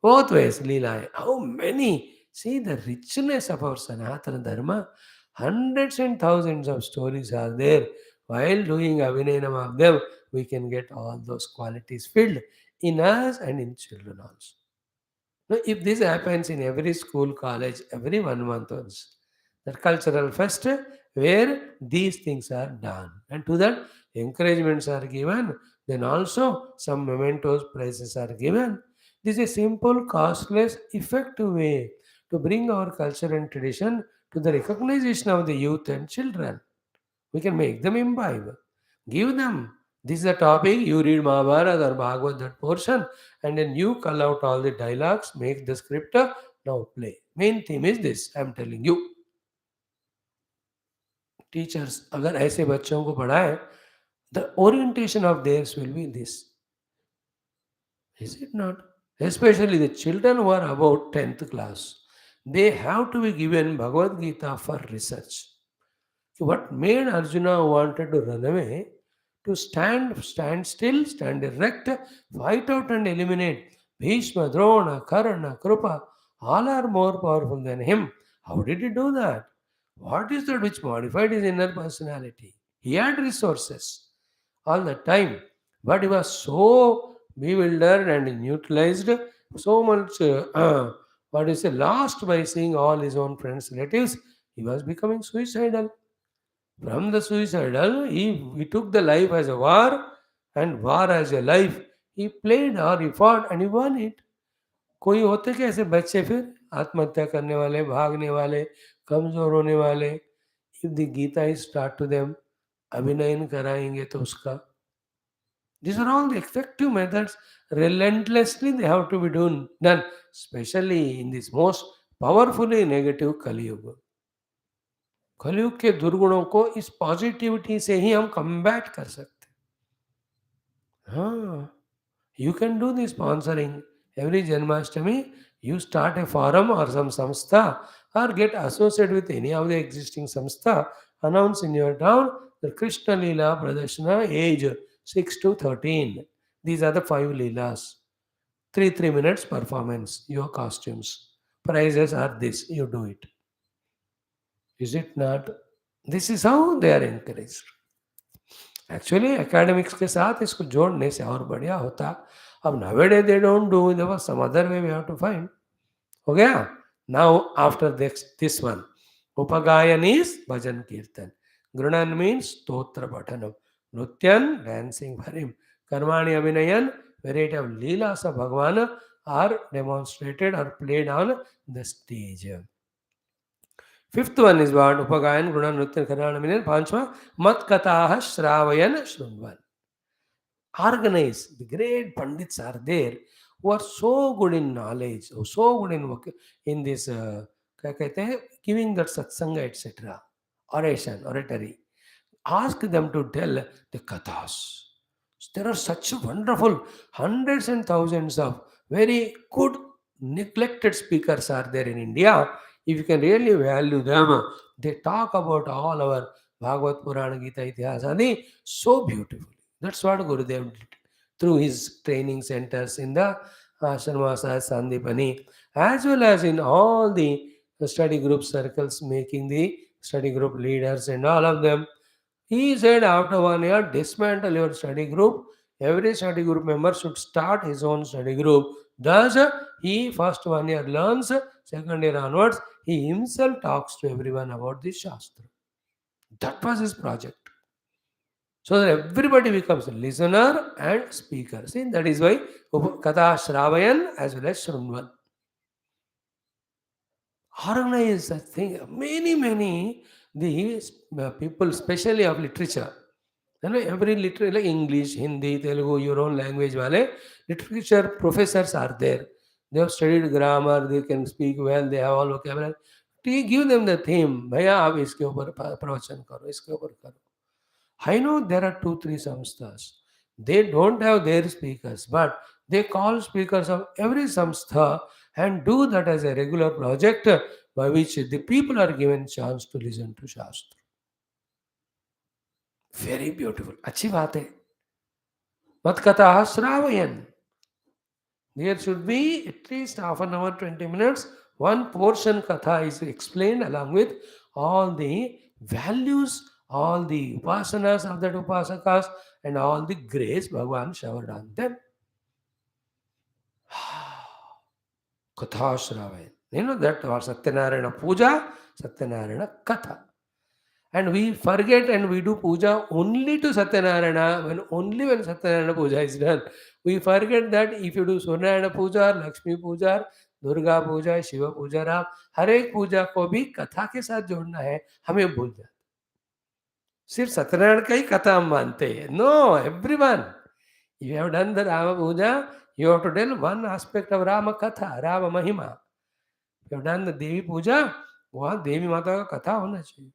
both ways, Leela. How many? See the richness of our Sanatana Dharma. Hundreds and thousands of stories are there. While doing Avinayam of them, we can get all those qualities filled in us and in children also. Now, if this happens in every school, college, every 1 month once, that cultural fest where these things are done, and to that encouragements are given, then also some mementos, prizes are given. This is a simple, costless, effective way to bring our culture and tradition to the recognition of the youth and children. We can make them imbibe. Give them. This is the topic. You read Mahabharata or Bhagavad that portion, and then you call out all the dialogues, make the script. Now play. Main theme is this. I am telling you. Teachers, अगर ऐसे बच्चों को पढ़ाए, the orientation of theirs will be this. Is it not? Especially the children who are about 10th class. They have to be given Bhagavad Gita for research. What made Arjuna wanted to run away? To stand still, stand erect, fight out and eliminate. Bhishma, Drona, Karna, Krupa, all are more powerful than him. How did he do that? What is that which modified his inner personality? He had resources all the time, but he was so bewildered and neutralized, so much, what is it, lost by seeing all his own friends, relatives, he was becoming suicidal. From the suicidal, he took the life as a war and war as a life. He played or he fought and he won it. कोई होते क्या ऐसे बच्चे फिर आत्महत्या करने वाले, भागने वाले, कमजोर होने वाले. If the Gita is start to them, अभिनयन कराएंगे तो उसका. These are all the effective methods. Relentlessly they have to be done, especially in this most powerfully negative Kali Yuga. कलयुग के दुर्गुणों को इस पॉजिटिविटी से ही हम कम्बैट कर सकते हैं. हाँ, you can do this sponsoring every Janmashtami. You start a forum or some samstha or get associated with any of the existing samstha, announce in your town the Krishna Leela Pradarshana age 6 to 13. These are the 5 Leelas. 3 minutes performance, your costumes. Prizes are this, you do it. Is it not? This is how they are encouraged. Actually academics के साथ इसको जोड़ने से और बढ़िया होता. अब nowadays they don't do, there was some other way we have to find. हो गया. नाउ आफ्टर दिस वन, उपगायन इज भजन कीर्तन, गृणन मीन्स स्तोत्र पठनम, नृत्यन डांसिंग फॉर हिम, कर्माणि अभिनयन वेराइटी ऑफ लीलास ऑफ भगवान आर डेमोन्स्ट्रेटेड और played on the stage. Fifth one is what? Upagayan, Guna, Nritya, Karana, Panchma, Mat Kataha, Shravayana, Shunvan. Organize. The great Pandits are there who are so good in knowledge, or so good in in this क्या कहते हैं, giving that satsanga, etc., oration, oratory. Ask them to tell the kathas. There are such wonderful hundreds and thousands of very good neglected speakers are there in India. If you can really value them, they talk about all our Bhagavad Purana Gita Itihasani so beautifully. That's what Gurudev did through his training centers in the Ashramas, Sandipani, as well as in all the study group circles, making the study group leaders and all of them. He said after 1 year, dismantle your study group. Every study group member should start his own study group. Thus, he first 1 year learns, second year onwards, he himself talks to everyone about the Shastra. That was his project. So that everybody becomes a listener and speaker. See, that is why Katha Shravayan as well as Shrunvan. Organize, I think, many, the people, especially of literature. You know, every literature, like English, Hindi, Telugu, your own language, wale, literature professors are there. They have studied grammar, they can speak well, they have all vocabulary. Give them the theme, भैया आप इसके ऊपर प्रवचन करो, इसके ऊपर करो. I know there are 2, 3 samsthas. They don't have their speakers, but they call speakers of every samstha and do that as a regular project by which the people are given chance to listen to Shastra. Very beautiful. अच्छी बात है. Matkatah Sravayan. There should be at least half an hour, 20 minutes. One portion katha is explained along with all the values, all the upasanas of that upasakas, and all the grace Bhagavan showered on them. Katha Sravayan. You know that was Satyanarayana Puja, Satyanarayana Katha. And we forget and we do puja only to Satyanarayana, only when Satyanarayana Puja is done. We forget that if you do Suryanarayana Puja, Lakshmi Puja, Durga Puja, Shiva Puja, Ram, हर एक पूजा को भी कथा के साथ जोड़ना है, हमें भूल जाते. सिर्फ सत्यनारायण का ही कथा हम मानते हैं. No, everyone. If you have done the Rama Puja, you have to tell one aspect of Rama Katha, Rama Mahima. If you have done the Devi Puja, वहाँ देवी माता का कथा होना चाहिए.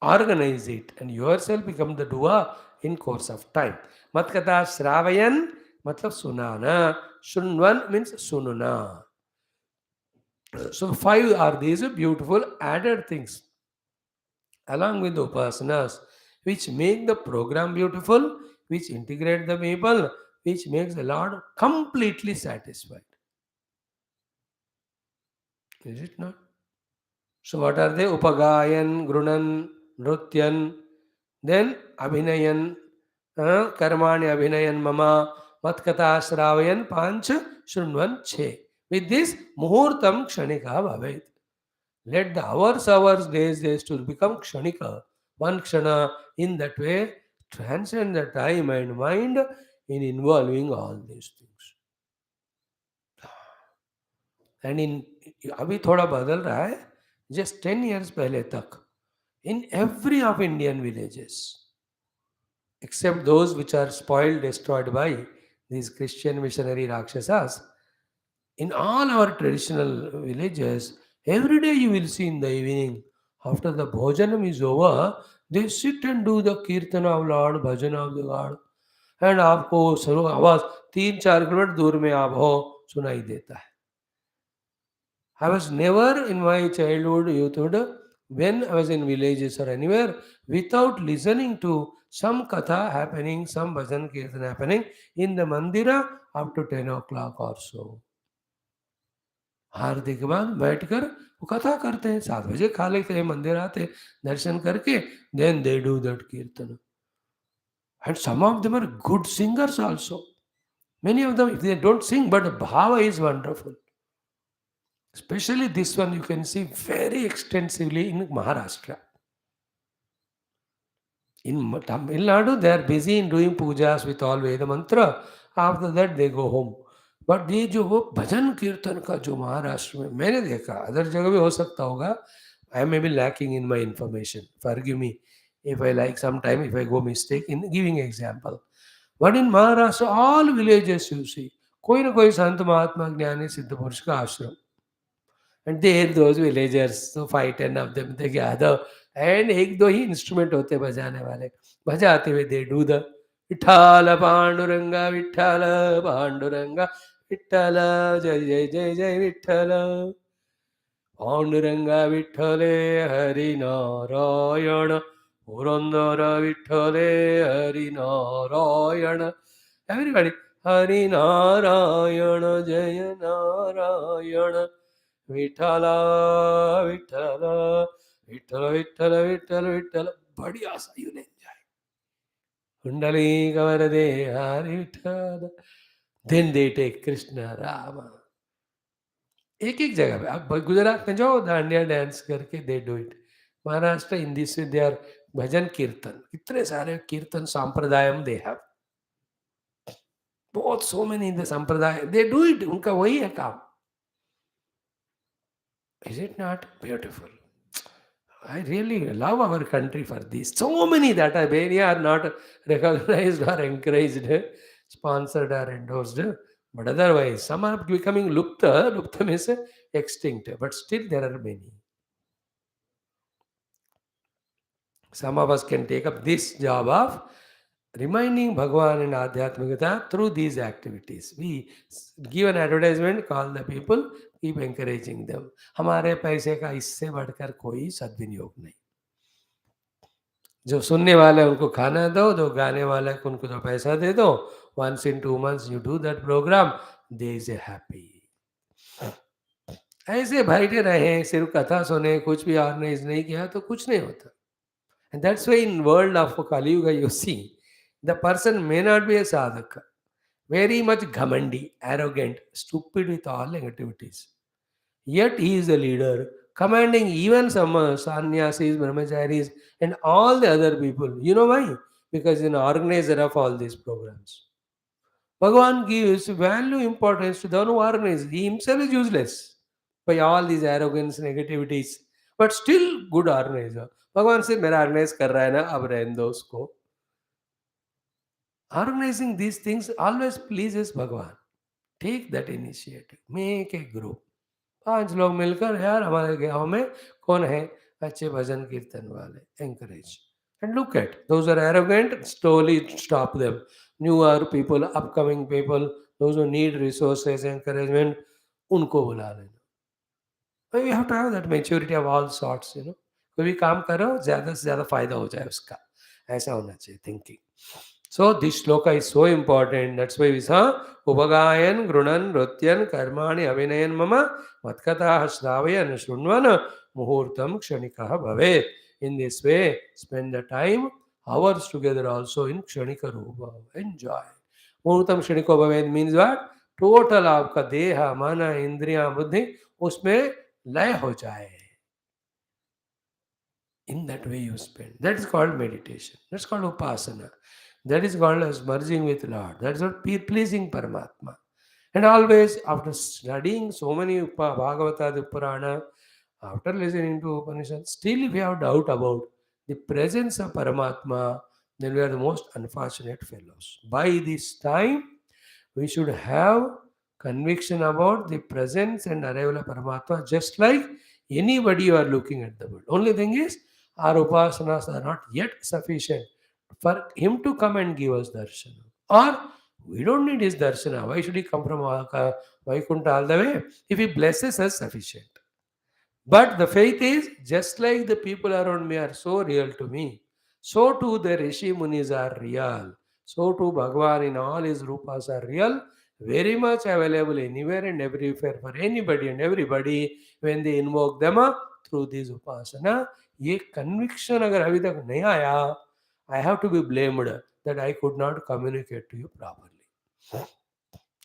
Organize it and yourself become the doer in course of time. Matkata Sravayan, matlab sunana. Shunvan means sununa. So 5 are these beautiful added things along with the upasanas which make the program beautiful, which integrate the people, which makes the Lord completely satisfied. Is it not? So what are they? Upagayan, Grunan, Nrutyan, then Abhinayan, Karmani Abhinayan Mama, Matkata Sravayan Panch Shrunvan Che. With this, Muhurtam Kshanika Bhavet. Let the hours, days to become Kshanika. One Kshana, in that way, transcend the time and mind in involving all these things. And in अभी थोड़ा बदल रहा है. Just 10 years पहले तक in every of Indian villages, except those which are spoiled, destroyed by these Christian missionary Rakshasas, in all our traditional villages, every day you will see in the evening, after the bhojanam is over, they sit and do the kirtana of Lord, bhajana of the God. And आपको सर्व आवाज 3-4 kilometre दूर में आप हो सुनाई देता है. I was never in my childhood, youthhood, when I was in villages or anywhere, without listening to some katha happening, some bhajan kirtan happening in the mandira up to 10 o'clock or so. आरती के बाद बैठकर वो कथा करते हैं. 7 बजे खा लेते हैं, मंदिर आते दर्शन करके, then they do that kirtan. And some of them are good singers also. Many of them, if they don't sing, but the bhava is wonderful. Especially this one you can see very extensively in Maharashtra. In Tamil Nadu, they are busy in doing pujas with all Veda mantra. After that, they go home. But ये जो वो भजन कीर्तन का जो महाराष्ट्र में मैंने देखा, other जगह भी हो सकता होगा. I may be lacking in my information. Forgive me if I like sometime if I go mistake in giving example. But in Maharashtra, all villages you see, कोई ना कोई संत महात्मा ज्ञानी सिद्ध पुरुष का आश्रम. And there those villagers, so 5-10 of them, they gather, and एक दो ही इंस्ट्रूमेंट होते बजाने वाले, बजाते हुए they do the Vitthal Panduranga Vitthal Panduranga Vitthal जय जय जय जय विठ्ठल पांडुरंगा विठ्ठले हरि नारायण पुरंदर विठ्ठले हरि नारायण. Everybody, हरि नारायण जय नारायण विठला विठला विठल विठल विठल विठल. बढ़िया सा यू एंजॉय. कुंडली कवरदे Hari Vitthal. Then they take Krishna Rama. एक एक जगह पे आप गुजरात में जाओ, दांडिया डांस करके they do it. Maharashtra in this they are bhajan kirtan, इतने सारे कीर्तन संप्रदाय दे हैव, बहुत सो मेनी इन द संप्रदाय दे डू इट. उनका वही है काम. Is it not beautiful? I really love our country for this. So many that are very are not recognized or encouraged, sponsored or endorsed. But otherwise, some are becoming lupta. Lupta means extinct. But still there are many. Some of us can take up this job of reminding Bhagavan and Adhyatmikata through these activities. We give an advertisement, call the people, keep encouraging them. हमारे पैसे का इससे बढ़कर कोई सद्विनियोग नहीं. जो सुनने वाले उनको खाना दो, जो गाने वाले को उनको तो पैसा दे दो. Once in 2 months you do that program, they is happy. ऐसे बैठे रहे, सिर्फ कथा सुने, कुछ भी ऑर्गेनाइज नहीं किया तो कुछ नहीं होता. And that's why in world of Kali Yuga you see, the person may not be a sadhaka, very much ghamandi, arrogant, stupid with all negativities. Yet he is the leader, commanding even some sannyasis, brahmacharis, and all the other people. You know why? Because he's an organizer of all these programs. Bhagavan gives value importance to the one who organizes. He himself is useless by all these arrogance, negativities, but still good organizer. भगवान से मेरा organise कर रहा है ना, अब रहने दो उसको. Organizing these things always pleases भगवान. Take that initiative. Make a group. 5 लोग मिलकर, यार हमारे गांव में कौन है अच्छे भजन कीर्तन वाले, encourage. And look at those are arrogant, slowly stop them. Newer people, upcoming people, those who need resources, encouragement, उनको बुला लेना. We have to have that maturity of all sorts, you know. कोई भी काम करो, ज़्यादा से ज़्यादा फायदा हो जाए उसका, ऐसा होना चाहिए thinking. So this shloka is so important. That's why we saw Upagayan, Grunan, Rutyan, Karmani, Avinayan Mama, Matkataha, Shravayan, Shrunvan, Muhurtam, Kshanikaha Bhavet. In this way, spend the time, hours together also in Kshanika Rupa. Enjoy. Muhurtam Kshanika Bhavet means what? Total आपका देह, मन, इंद्रियां, बुद्धि उसमें लय हो जाए. In that way you spend. That is called meditation. That's called upasana. That is called as merging with Lord. That's what pleasing Paramatma. And always after studying so many Bhagavata, the Purana, after listening to Upanishad, still if we have doubt about the presence of Paramatma, then we are the most unfortunate fellows. By this time, we should have conviction about the presence and arrival of Paramatma, just like anybody you are looking at the world. Only thing is, our upasanas are not yet sufficient for him to come and give us darsana. Or we don't need his darsana. Why should he come from Vaikuntha all the way? If he blesses us, sufficient. But the faith is just like the people around me are so real to me, so too the Rishi Munis are real. So too Bhagavan in all his rupas are real, very much available anywhere and everywhere for anybody and everybody when they invoke them through this upasana. ये conviction अगर अभी तक नहीं आया, I have to be blamed that I could not communicate to you properly.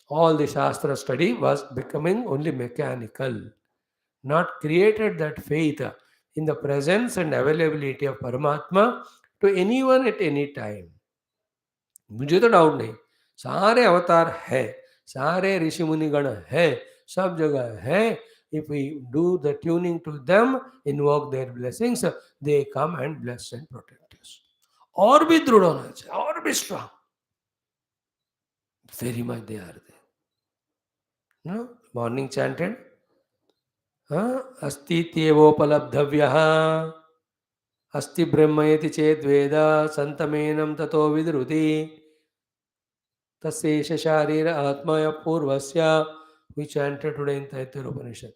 All the Shastra study was becoming only mechanical, not created that faith in the presence and availability of Paramatma to anyone at any time. मुझे तो doubt नहीं, सारे अवतार है, सारे ऋषि मुनि गण है, सब जगह है. If we do the tuning to them, invoke their blessings, they come and bless and protect us. और भी दृढ़ होना चाहिए, और भी strong. Very much they are there. No? Morning chanted. अस्तीत्येवोपलब्धव्यः अस्ति ब्रह्मेति चेद्वेद सन्तमेनं ततो विदुरुति तस्यैष शारीर आत्मय पूर्वस्य. We chanted today in Taittiriya Upanishad.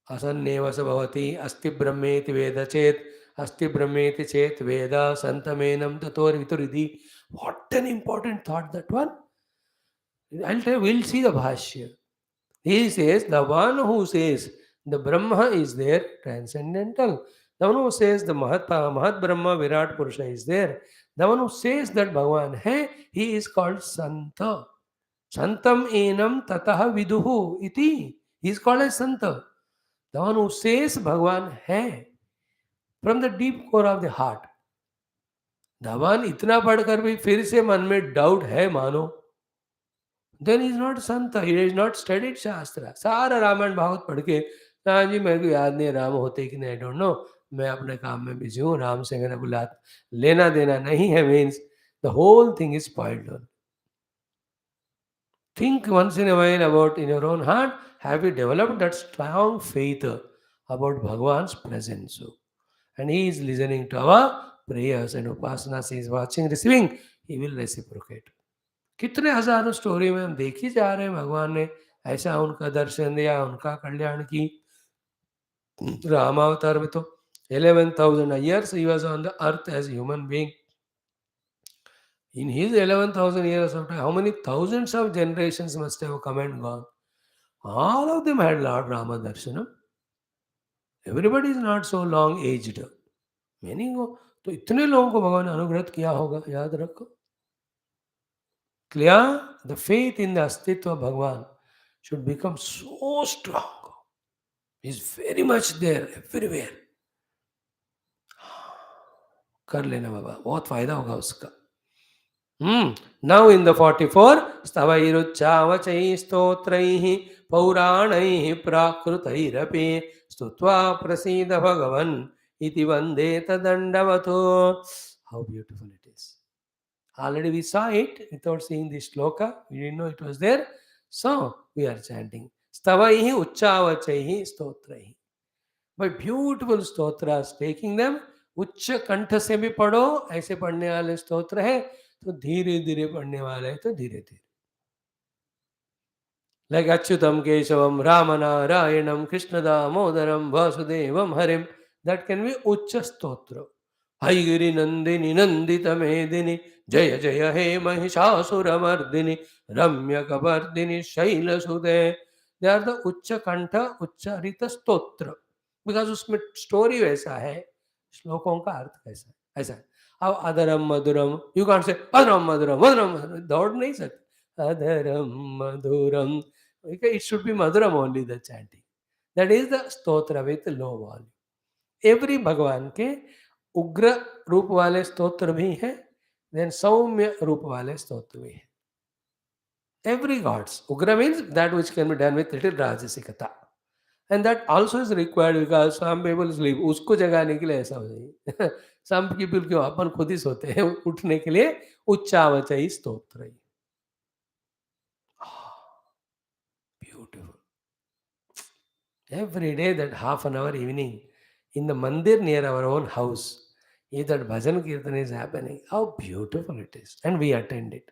असन्नेव स भवति अस्ति ब्रह्मेति वेद चेत् अस्ति ब्रह्मेति चेत् वेद सन्तमेनं ततो विदुरिति. What an important thought that one. I'll tell you, we'll see the bhashya. He says, the one who says the Brahma is there, transcendental. The one who says the Mahat Brahma Virat Purusha is there. The one who says that Bhagavan hai, he is called Santa. Santam enam tataha viduhu iti. He is called as Santa. The one who says Bhagavan hai from the deep core of the heart. Dhawan इतना पढ़कर भी फिर से मन में doubt है मानो, then is not Sant, he is not studied शास्त्र. सारा रामायण भागवत पढ़ के हाँ जी मेरे को याद नहीं राम होते कि नहीं, आई डोंट नो, मैं अपने काम में बिजी हूँ, राम से मेरा कोई लेना देना नहीं है, means the whole thing is spoiled on. Think once in a while about in your own heart, have you developed that strong faith about Bhagavan's presence? And he is listening to our prayers, and Upasana he is watching, receiving, he will reciprocate. कितने हजारों story में हम देख ही जा रहे हैं भगवान ने ऐसा उनका दर्शन दिया, उनका कल्याण की. रामावतार में तो 11,000 years he was on the earth as a human being. In his 11,000 years of time, how many thousands of generations must have come and gone? All of them had Lord Rama Darshanam. Everybody is not so long aged. Many go. तो इतने लोगों को भगवान ने अनुग्रहित किया होगा, याद रखो. Clear? The faith in the Astitva of Bhagavan should become so strong. He's very much there, everywhere. कर लेना बाबा, बहुत फायदा होगा उसका. Now in the 44, स्तवैरुच्चावचैः स्तोत्रैः पौराणैः प्राकृतैरपि स्तुत्वा प्रसीद भगवन् इति वन्दे तदण्डवतो. How beautiful it is. Already we saw it without seeing this shloka. We didn't know it was there. So we are chanting. Stavaihi uchchavachaihi stotraihi. By beautiful stotras, taking them, उच्च कंठ से भी पढ़ो, ऐसे पढ़ने वाले स्तोत्र है तो धीरे धीरे पढ़ने वाले तो धीरे धीरे. Like Achyutam Keshavam Ramanarayanam Krishna Damodaram Vasudevam Harim. That can be Ucha Stotra. Haigiri Nandini Nandita Medini Jaya Jaya He Mahishasura Mardini Ramya Kabardini Shaila Sude. They are the Ucha Kanta Ucha Rita Stotra. Because उसमें story वैसा है, श्लोकों का अर्थ कैसा है ऐसा. अब अधरम मधुरम, you can't say अधरम मधुरम मधुरम मधुरम, दौड़ नहीं सकते. अधरम मधुरम, it should be madhuram only, the chanting. That is the stotra with low volume. Every भगवान के उग्र रूप वाले स्तोत्र भी हैं, then सौम्य रूप वाले स्तोत्र भी हैं. Every gods. Ugra means that which can be done with little rajasikata. And that also is required because some people sleep. उसको जगाने के लिए ऐसा हो जाए. Some people क्यों अपन खुद ही सोते हैं, उठने के लिए उच्चावचई स्तोत्र. Beautiful. Every day that half an hour evening in the mandir near our own house, if that bhajan kirtan is happening, how beautiful it is. And we attend it.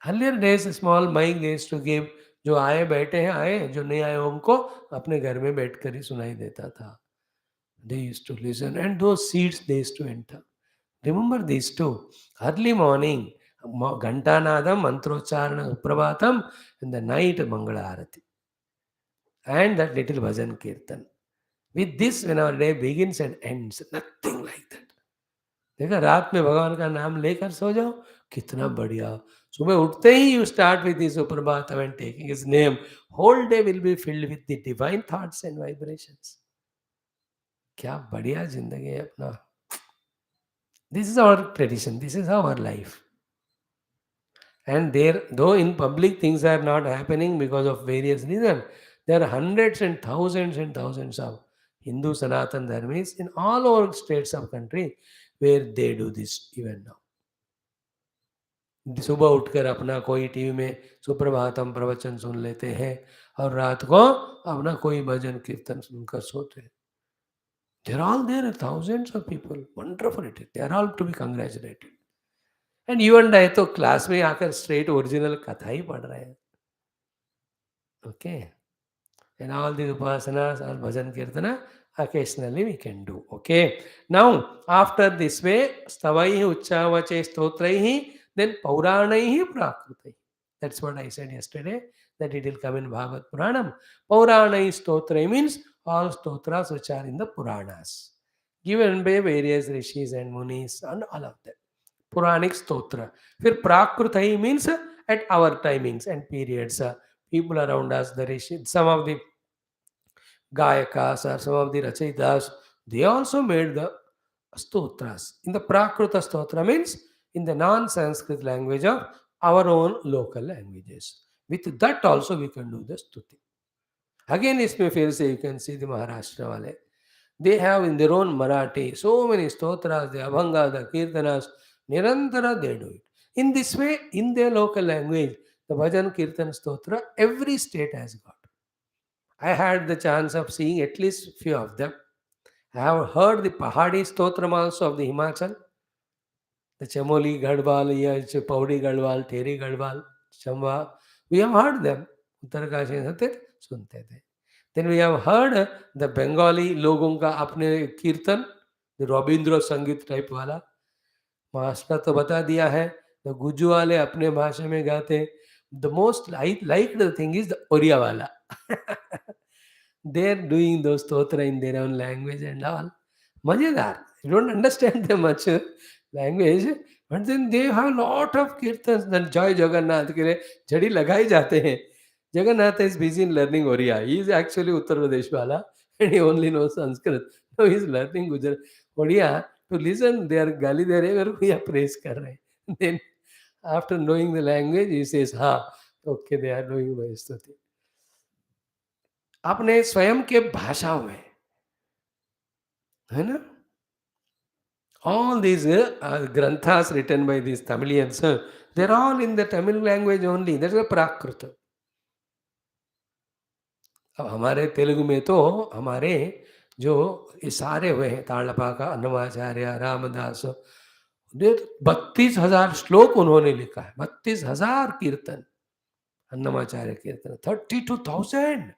Earlier days, a small mic they used to give. जो आए बैठे हैं आए, जो नहीं आए उनको अपने घर में बैठकर ही सुनाई देता था. They used to listen, and those seats they used to enter. Remember these two. Early morning, Ghantanadam, Mantrocharana, Prabhatam, and the night Mangala Arati. And that little bhajan kirtan. With this, when our day begins and ends, nothing like that. देखा, रात में भगवान का नाम लेकर सो जाओ, कितना बढ़िया. सुबह उठते ही you start with this Suprabhatam and taking his name. Whole day will be filled with the divine thoughts and vibrations. क्या बढ़िया जिंदगी है अपना. This is our tradition. This is our life. And there, though in public things are not happening because of various reasons, there are hundreds and thousands of Hindu Sanatan Dharmis in all over states of country where they do this even now. सुबह उठकर अपना कोई TV में सुप्रभातम प्रवचन सुन लेते हैं और रात को अपना कोई भजन कीर्तन सुनकर सोते हैं. They're all there, thousands of people. Wonderful it is. They are all to be congratulated. And you and I तो क्लास में आकर स्ट्रेट ओरिजिनल कथा ही पढ़ रहे हैं. Okay. And all these upasanas or bhajan kirtana occasionally we can do. Okay. Now, after this way, stavaihi uchchavache stotraihi, then pauranaihi prakrutai. That's what I said yesterday, that it will come in Bhagavad Puranam. Pauranai stotrai means all stotras which are in the Puranas, given by various rishis and munis and all of them. Puranic stotra. फिर prakrutai means at our timings and periods. People around us, the rishi, some of the Gayakas or some of the Rachayitas, they also made the stotras. In the Prakruta stotra means in the non-Sanskrit language of our own local languages. With that also we can do the stuti. Again, इसमें फिर से you can see the Maharashtra वाले. They have in their own Marathi so many stotras, the Abhanga, the Kirtanas, Nirantara they do it. In this way, in their local language, the Bhajan Kirtan Stotra, every state has got. I had the chance of seeing at least few of them. I have heard the Pahadi Stotram also of the Himachal, the Chamoli Gadwal, Paudi Gadwal, Teri Gadwal, Chamba. We have heard them. Uttarakashi Satir, sunte the. Then we have heard the Bengali लोगों का अपने कीर्तन, the Rabindra Sangeet type वाला. Master तो बता दिया है. The Gujju वाले अपने भाषा में गाते. The most I liked the thing is the Oriya वाला. They're doing those stotra in their own language and all. Majedar. You don't understand them much language, but then they have a lot of kirtans. Then Joy Jagannath के लिए झड़ी लगाए जाते हैं. Jagannath is busy in learning Oriya. He is actually Uttar Pradesh wala and he only knows Sanskrit. So he is learning Gujarat Oriya to listen their gali their ever we are praise कर रहे हैं. Then after knowing the language, he says, हाँ, okay, they are doing my स्तुति. अपने स्वयं के भाषाओं में, है ना? All these granthas written by these Tamilians, they're all in the Tamil language only. That's a Prakruta. अब हमारे तेलुगु में तो हमारे जो ये सारे हुए हैं ताड़पाका, अन्नमाचार्य, रामदास, 32,000 श्लोक उन्होंने लिखा है. 32,000 कीर्तन, अन्नमाचार्य कीर्तन, 32,000.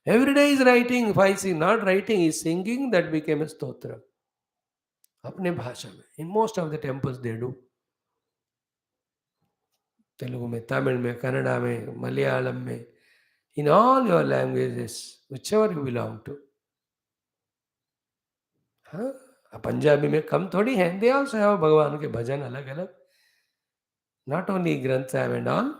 Every day is writing. If I see not writing, is singing, that became a stotra. अपने भाषा में. In most of the temples they do. Telugu में, तमिल में, कन्नड़ा में, मलयालम में, in all your languages, whichever you belong to. हाँ, पंजाबी में कम थोड़ी है. They also have भगवान के भजन अलग अलग. Not only ग्रंथ and all.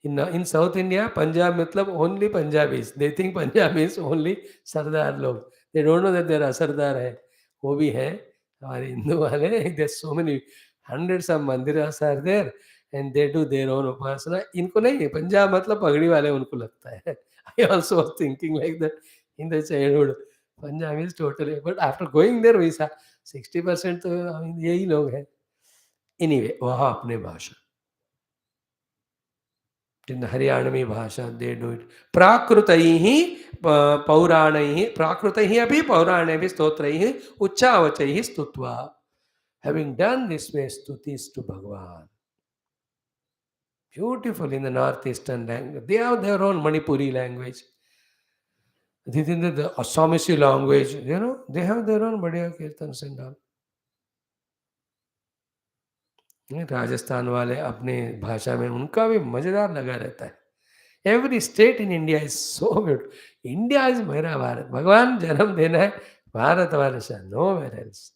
In South India, Punjab मतलब only Punjabis. They think Punjab is only सरदार लोग. They don't know that there are सरदार है. वो भी है. हमारे हिंदू वाले, there's so many hundreds of mandiras are there and they do their own upasana. इनको नहीं है. पंजाब मतलब पगड़ी वाले उनको लगता है. I also was thinking like that in the childhood. Punjab is totally, but after going there we saw 60% तो यही लोग हैं. Anyway, वहाँ अपने भाषा. In the Haryanvi Bhasha, they do it. Prakritaihi, Pauranihi, Prakritaihi api Pauranihi Stotraihi, Uchchavachaihi Stutva. Having done this way, stutis to Bhagavan. Beautiful in the northeastern language. They have their own Manipuri language. The Assamese language, they have their own Badhiya Kirtans and all. Rajasthan वाले अपने भाषा में उनका भी मजेदार लगा रहता है. Every state in India is so beautiful. India is मेरा भारत. भगवान जन्म देना है भारत वर्ष, nowhere else.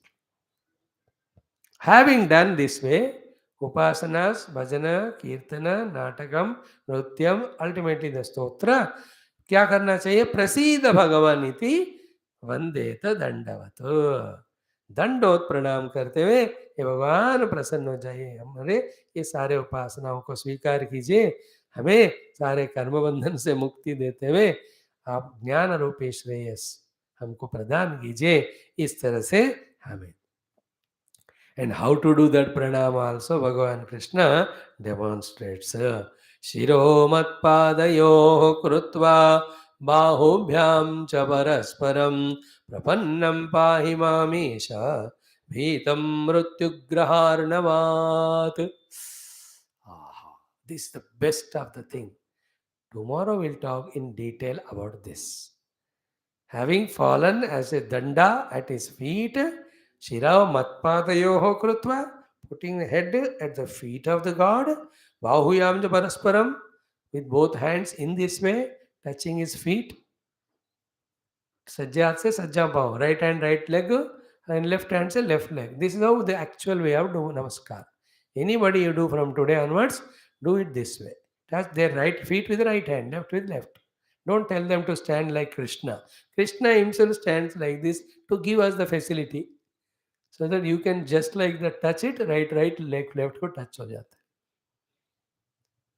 Having done this way, upasanas, bhajana, kirtana, natakam, nrutyam, ultimately the stotra, क्या करना चाहिए? प्रसीद भगवान इति वंदेत दंडवत. दंडोत प्रणाम करते हुए, हे भगवान प्रसन्न हो जाइए, हमारे ये सारे उपासनाओं को स्वीकार कीजिए, हमें सारे कर्म बंधन से मुक्ति देते हुए आप ज्ञान रूपी श्रेयस हमको प्रदान कीजिए. इस तरह से हमें. And how to do that pranam also Bhagavan Krishna demonstrates. Shiro matpadayo krutva bahubhyam cha parasparam prapannam pahi mamesha bhitam mrutyugraharnavat. Aha, this is the best of the thing. Tomorrow we'll talk in detail about this. Having fallen as a danda at his feet, Shira Matpadayoho Krutva, putting the head at the feet of the god, Bahuyam Parasparam, with both hands in this way, touching his feet. Sajjat se Sajja Bhav, right hand, right leg, and left hand se left leg. This is how the actual way of do Namaskar. Anybody you do from today onwards, do it this way. Touch their right feet with right hand, left with left. Don't tell them to stand like Krishna. Krishna himself stands like this to give us the facility so that you can just like that touch it, right, left, left को touch हो जाता है.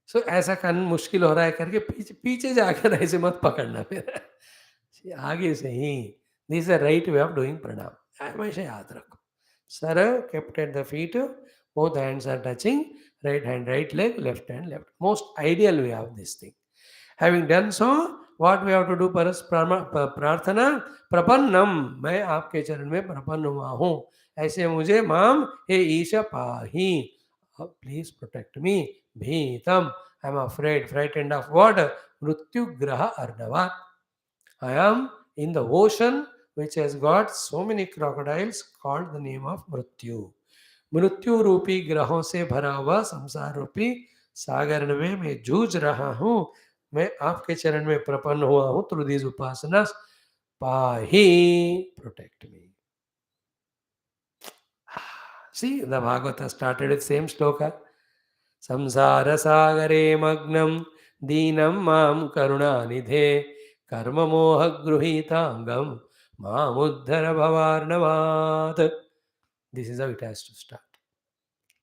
सो ऐसा करना मुश्किल हो रहा है करके पीछे पीछे जाकर ऐसे मत पकड़ना फिर. आगे से ही. This is the right way of doing pranam. हमेशा याद रखो. Sir kept at the feet, both hands are touching, right hand right leg, left hand left. Most ideal way of this thing. Having done so, what we have to do? प्रार्थना. प्रपन्नम, मैं आपके चरण में प्रपन्न हुआ हूँ. ऐसे मुझे माम हे ईश पाही. Please protect me. भीतम, I am afraid. Frightened of what? मृत्यु ग्रह अर्णवात. I am in the ocean which has got so many crocodiles called the name of Mrityu. मृत्यु रूपी ग्रहों से भरा हुआ संसार रूपी सागर में मैं जूझ रहा हूँ. मैं आपके चरण में प्रपन्न हुआ हूँ. थ्रू दीज उपासना पाही, protect me. See, the Bhagavata started with same shloka. Samsara sagare magnam deenam mam karunanidhe karma moha gruhitangam mamuddhara bhavarnavat. This is how it has to start.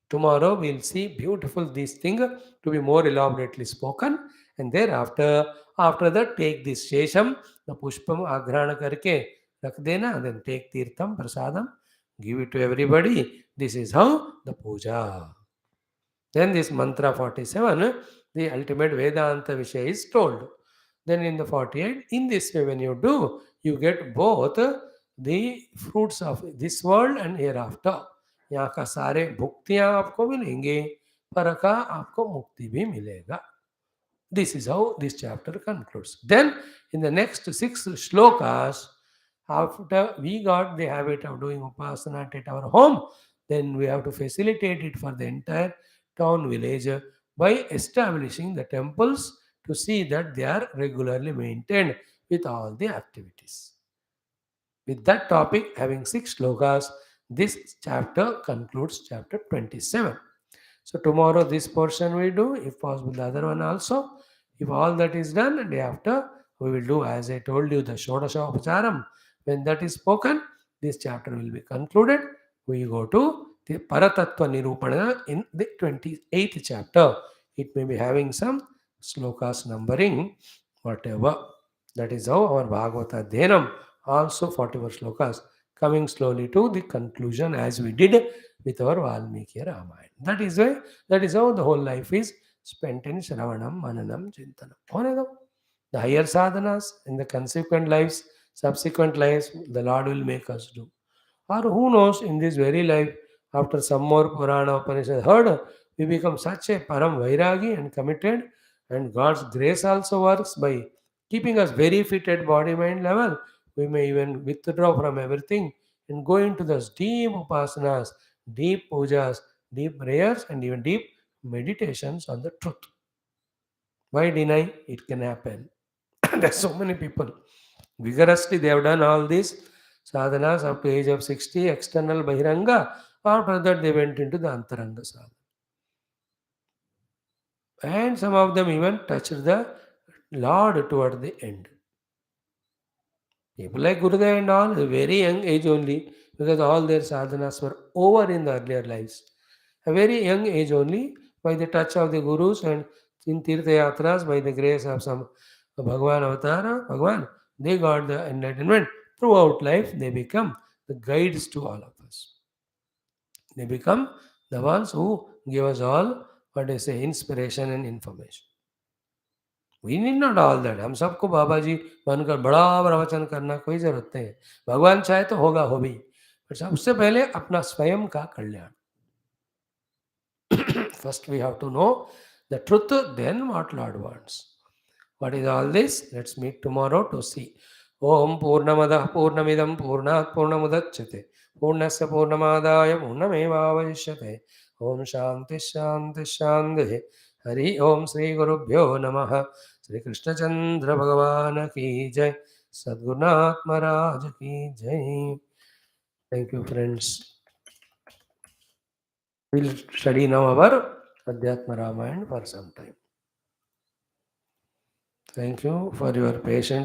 Tomorrow we'll see beautiful this thing to be more elaborately spoken, and thereafter, after that, take this shesham, the pushpam agrana karke rak dena, then take tirtham prasadam, give it to everybody. This is how the puja. Then this mantra 47, the ultimate Vedanta Vishaya is told. Then in the 48, in this way when you do, you get both the fruits of this world and hereafter. यहाँ का सारे भुक्तियाँ आपको मिलेंगे, पर का आपको मुक्ति भी मिलेगा. This is how this chapter concludes. Then in the next 6 shlokas, after we got the habit of doing upasana at our home, then we have to facilitate it for the entire town village by establishing the temples to see that they are regularly maintained with all the activities. With that topic, having 6 shlokas, this chapter concludes chapter 27. So tomorrow this portion we do, if possible the other one also. If all that is done, day after we will do, as I told you, the Shodasha Upacharam. When that is spoken, this chapter will be concluded. We go to the Paratattva Nirupana in the 28th chapter. It may be having some slokas numbering, whatever. That is how our Bhagavata Dhenam, also 44 slokas, coming slowly to the conclusion as we did with our Valmiki Ramayana. That is how the whole life is spent in Shravanam, Mananam, Chintanam. होने दो. The higher sadhanas in the consequent lives, subsequent lives, the Lord will make us do. Or who knows, in this very life, after some more Purana Upanishad heard, we become such a Param Vairagi and committed, and God's grace also works by keeping us very fit at body mind level. We may even withdraw from everything and go into those deep upasanas, deep pujas, deep prayers, and even deep meditations on the truth. Why deny? It can happen. There's so many people. Vigorously, they have done all these sadhanas up to age of 60, external Bahiranga. After that, they went into the Antaranga sadhana. And some of them even touched the Lord toward the end. People like Gurudev and all, at a very young age only, because all their sadhanas were over in the earlier lives. A very young age only, by the touch of the Gurus and in Tirtha Yatras, by the grace of some Bhagavan Avatara, Bhagavan, they got the enlightenment. Throughout life, they become the guides to all of us. They become the ones who give us all what they say inspiration and information. We need not all that. हम सबको बाबा जी बनकर बड़ा प्रवचन करना कोई जरूरत नहीं है. भगवान चाहे तो होगा, हो भी, पर सबसे पहले अपना स्वयं का कल्याण. First we have to know the truth, then what Lord wants. What is all this? Let's meet tomorrow to see. Om Purnamadah Purnamidam Purnat Purnamudachyate Purnasya Purnamadaya Purnamevavayishyate. Om Shanti Shanti Shanti. Hari Om Sri Gurubhyo Namaha. Sri Krishna Chandra Bhagavan Ki Jai. Sadgurunath Maharaj Ki Jai. Thank you, friends. We'll study now our Adhyatma Ramayana for some time. Thank you for your patience.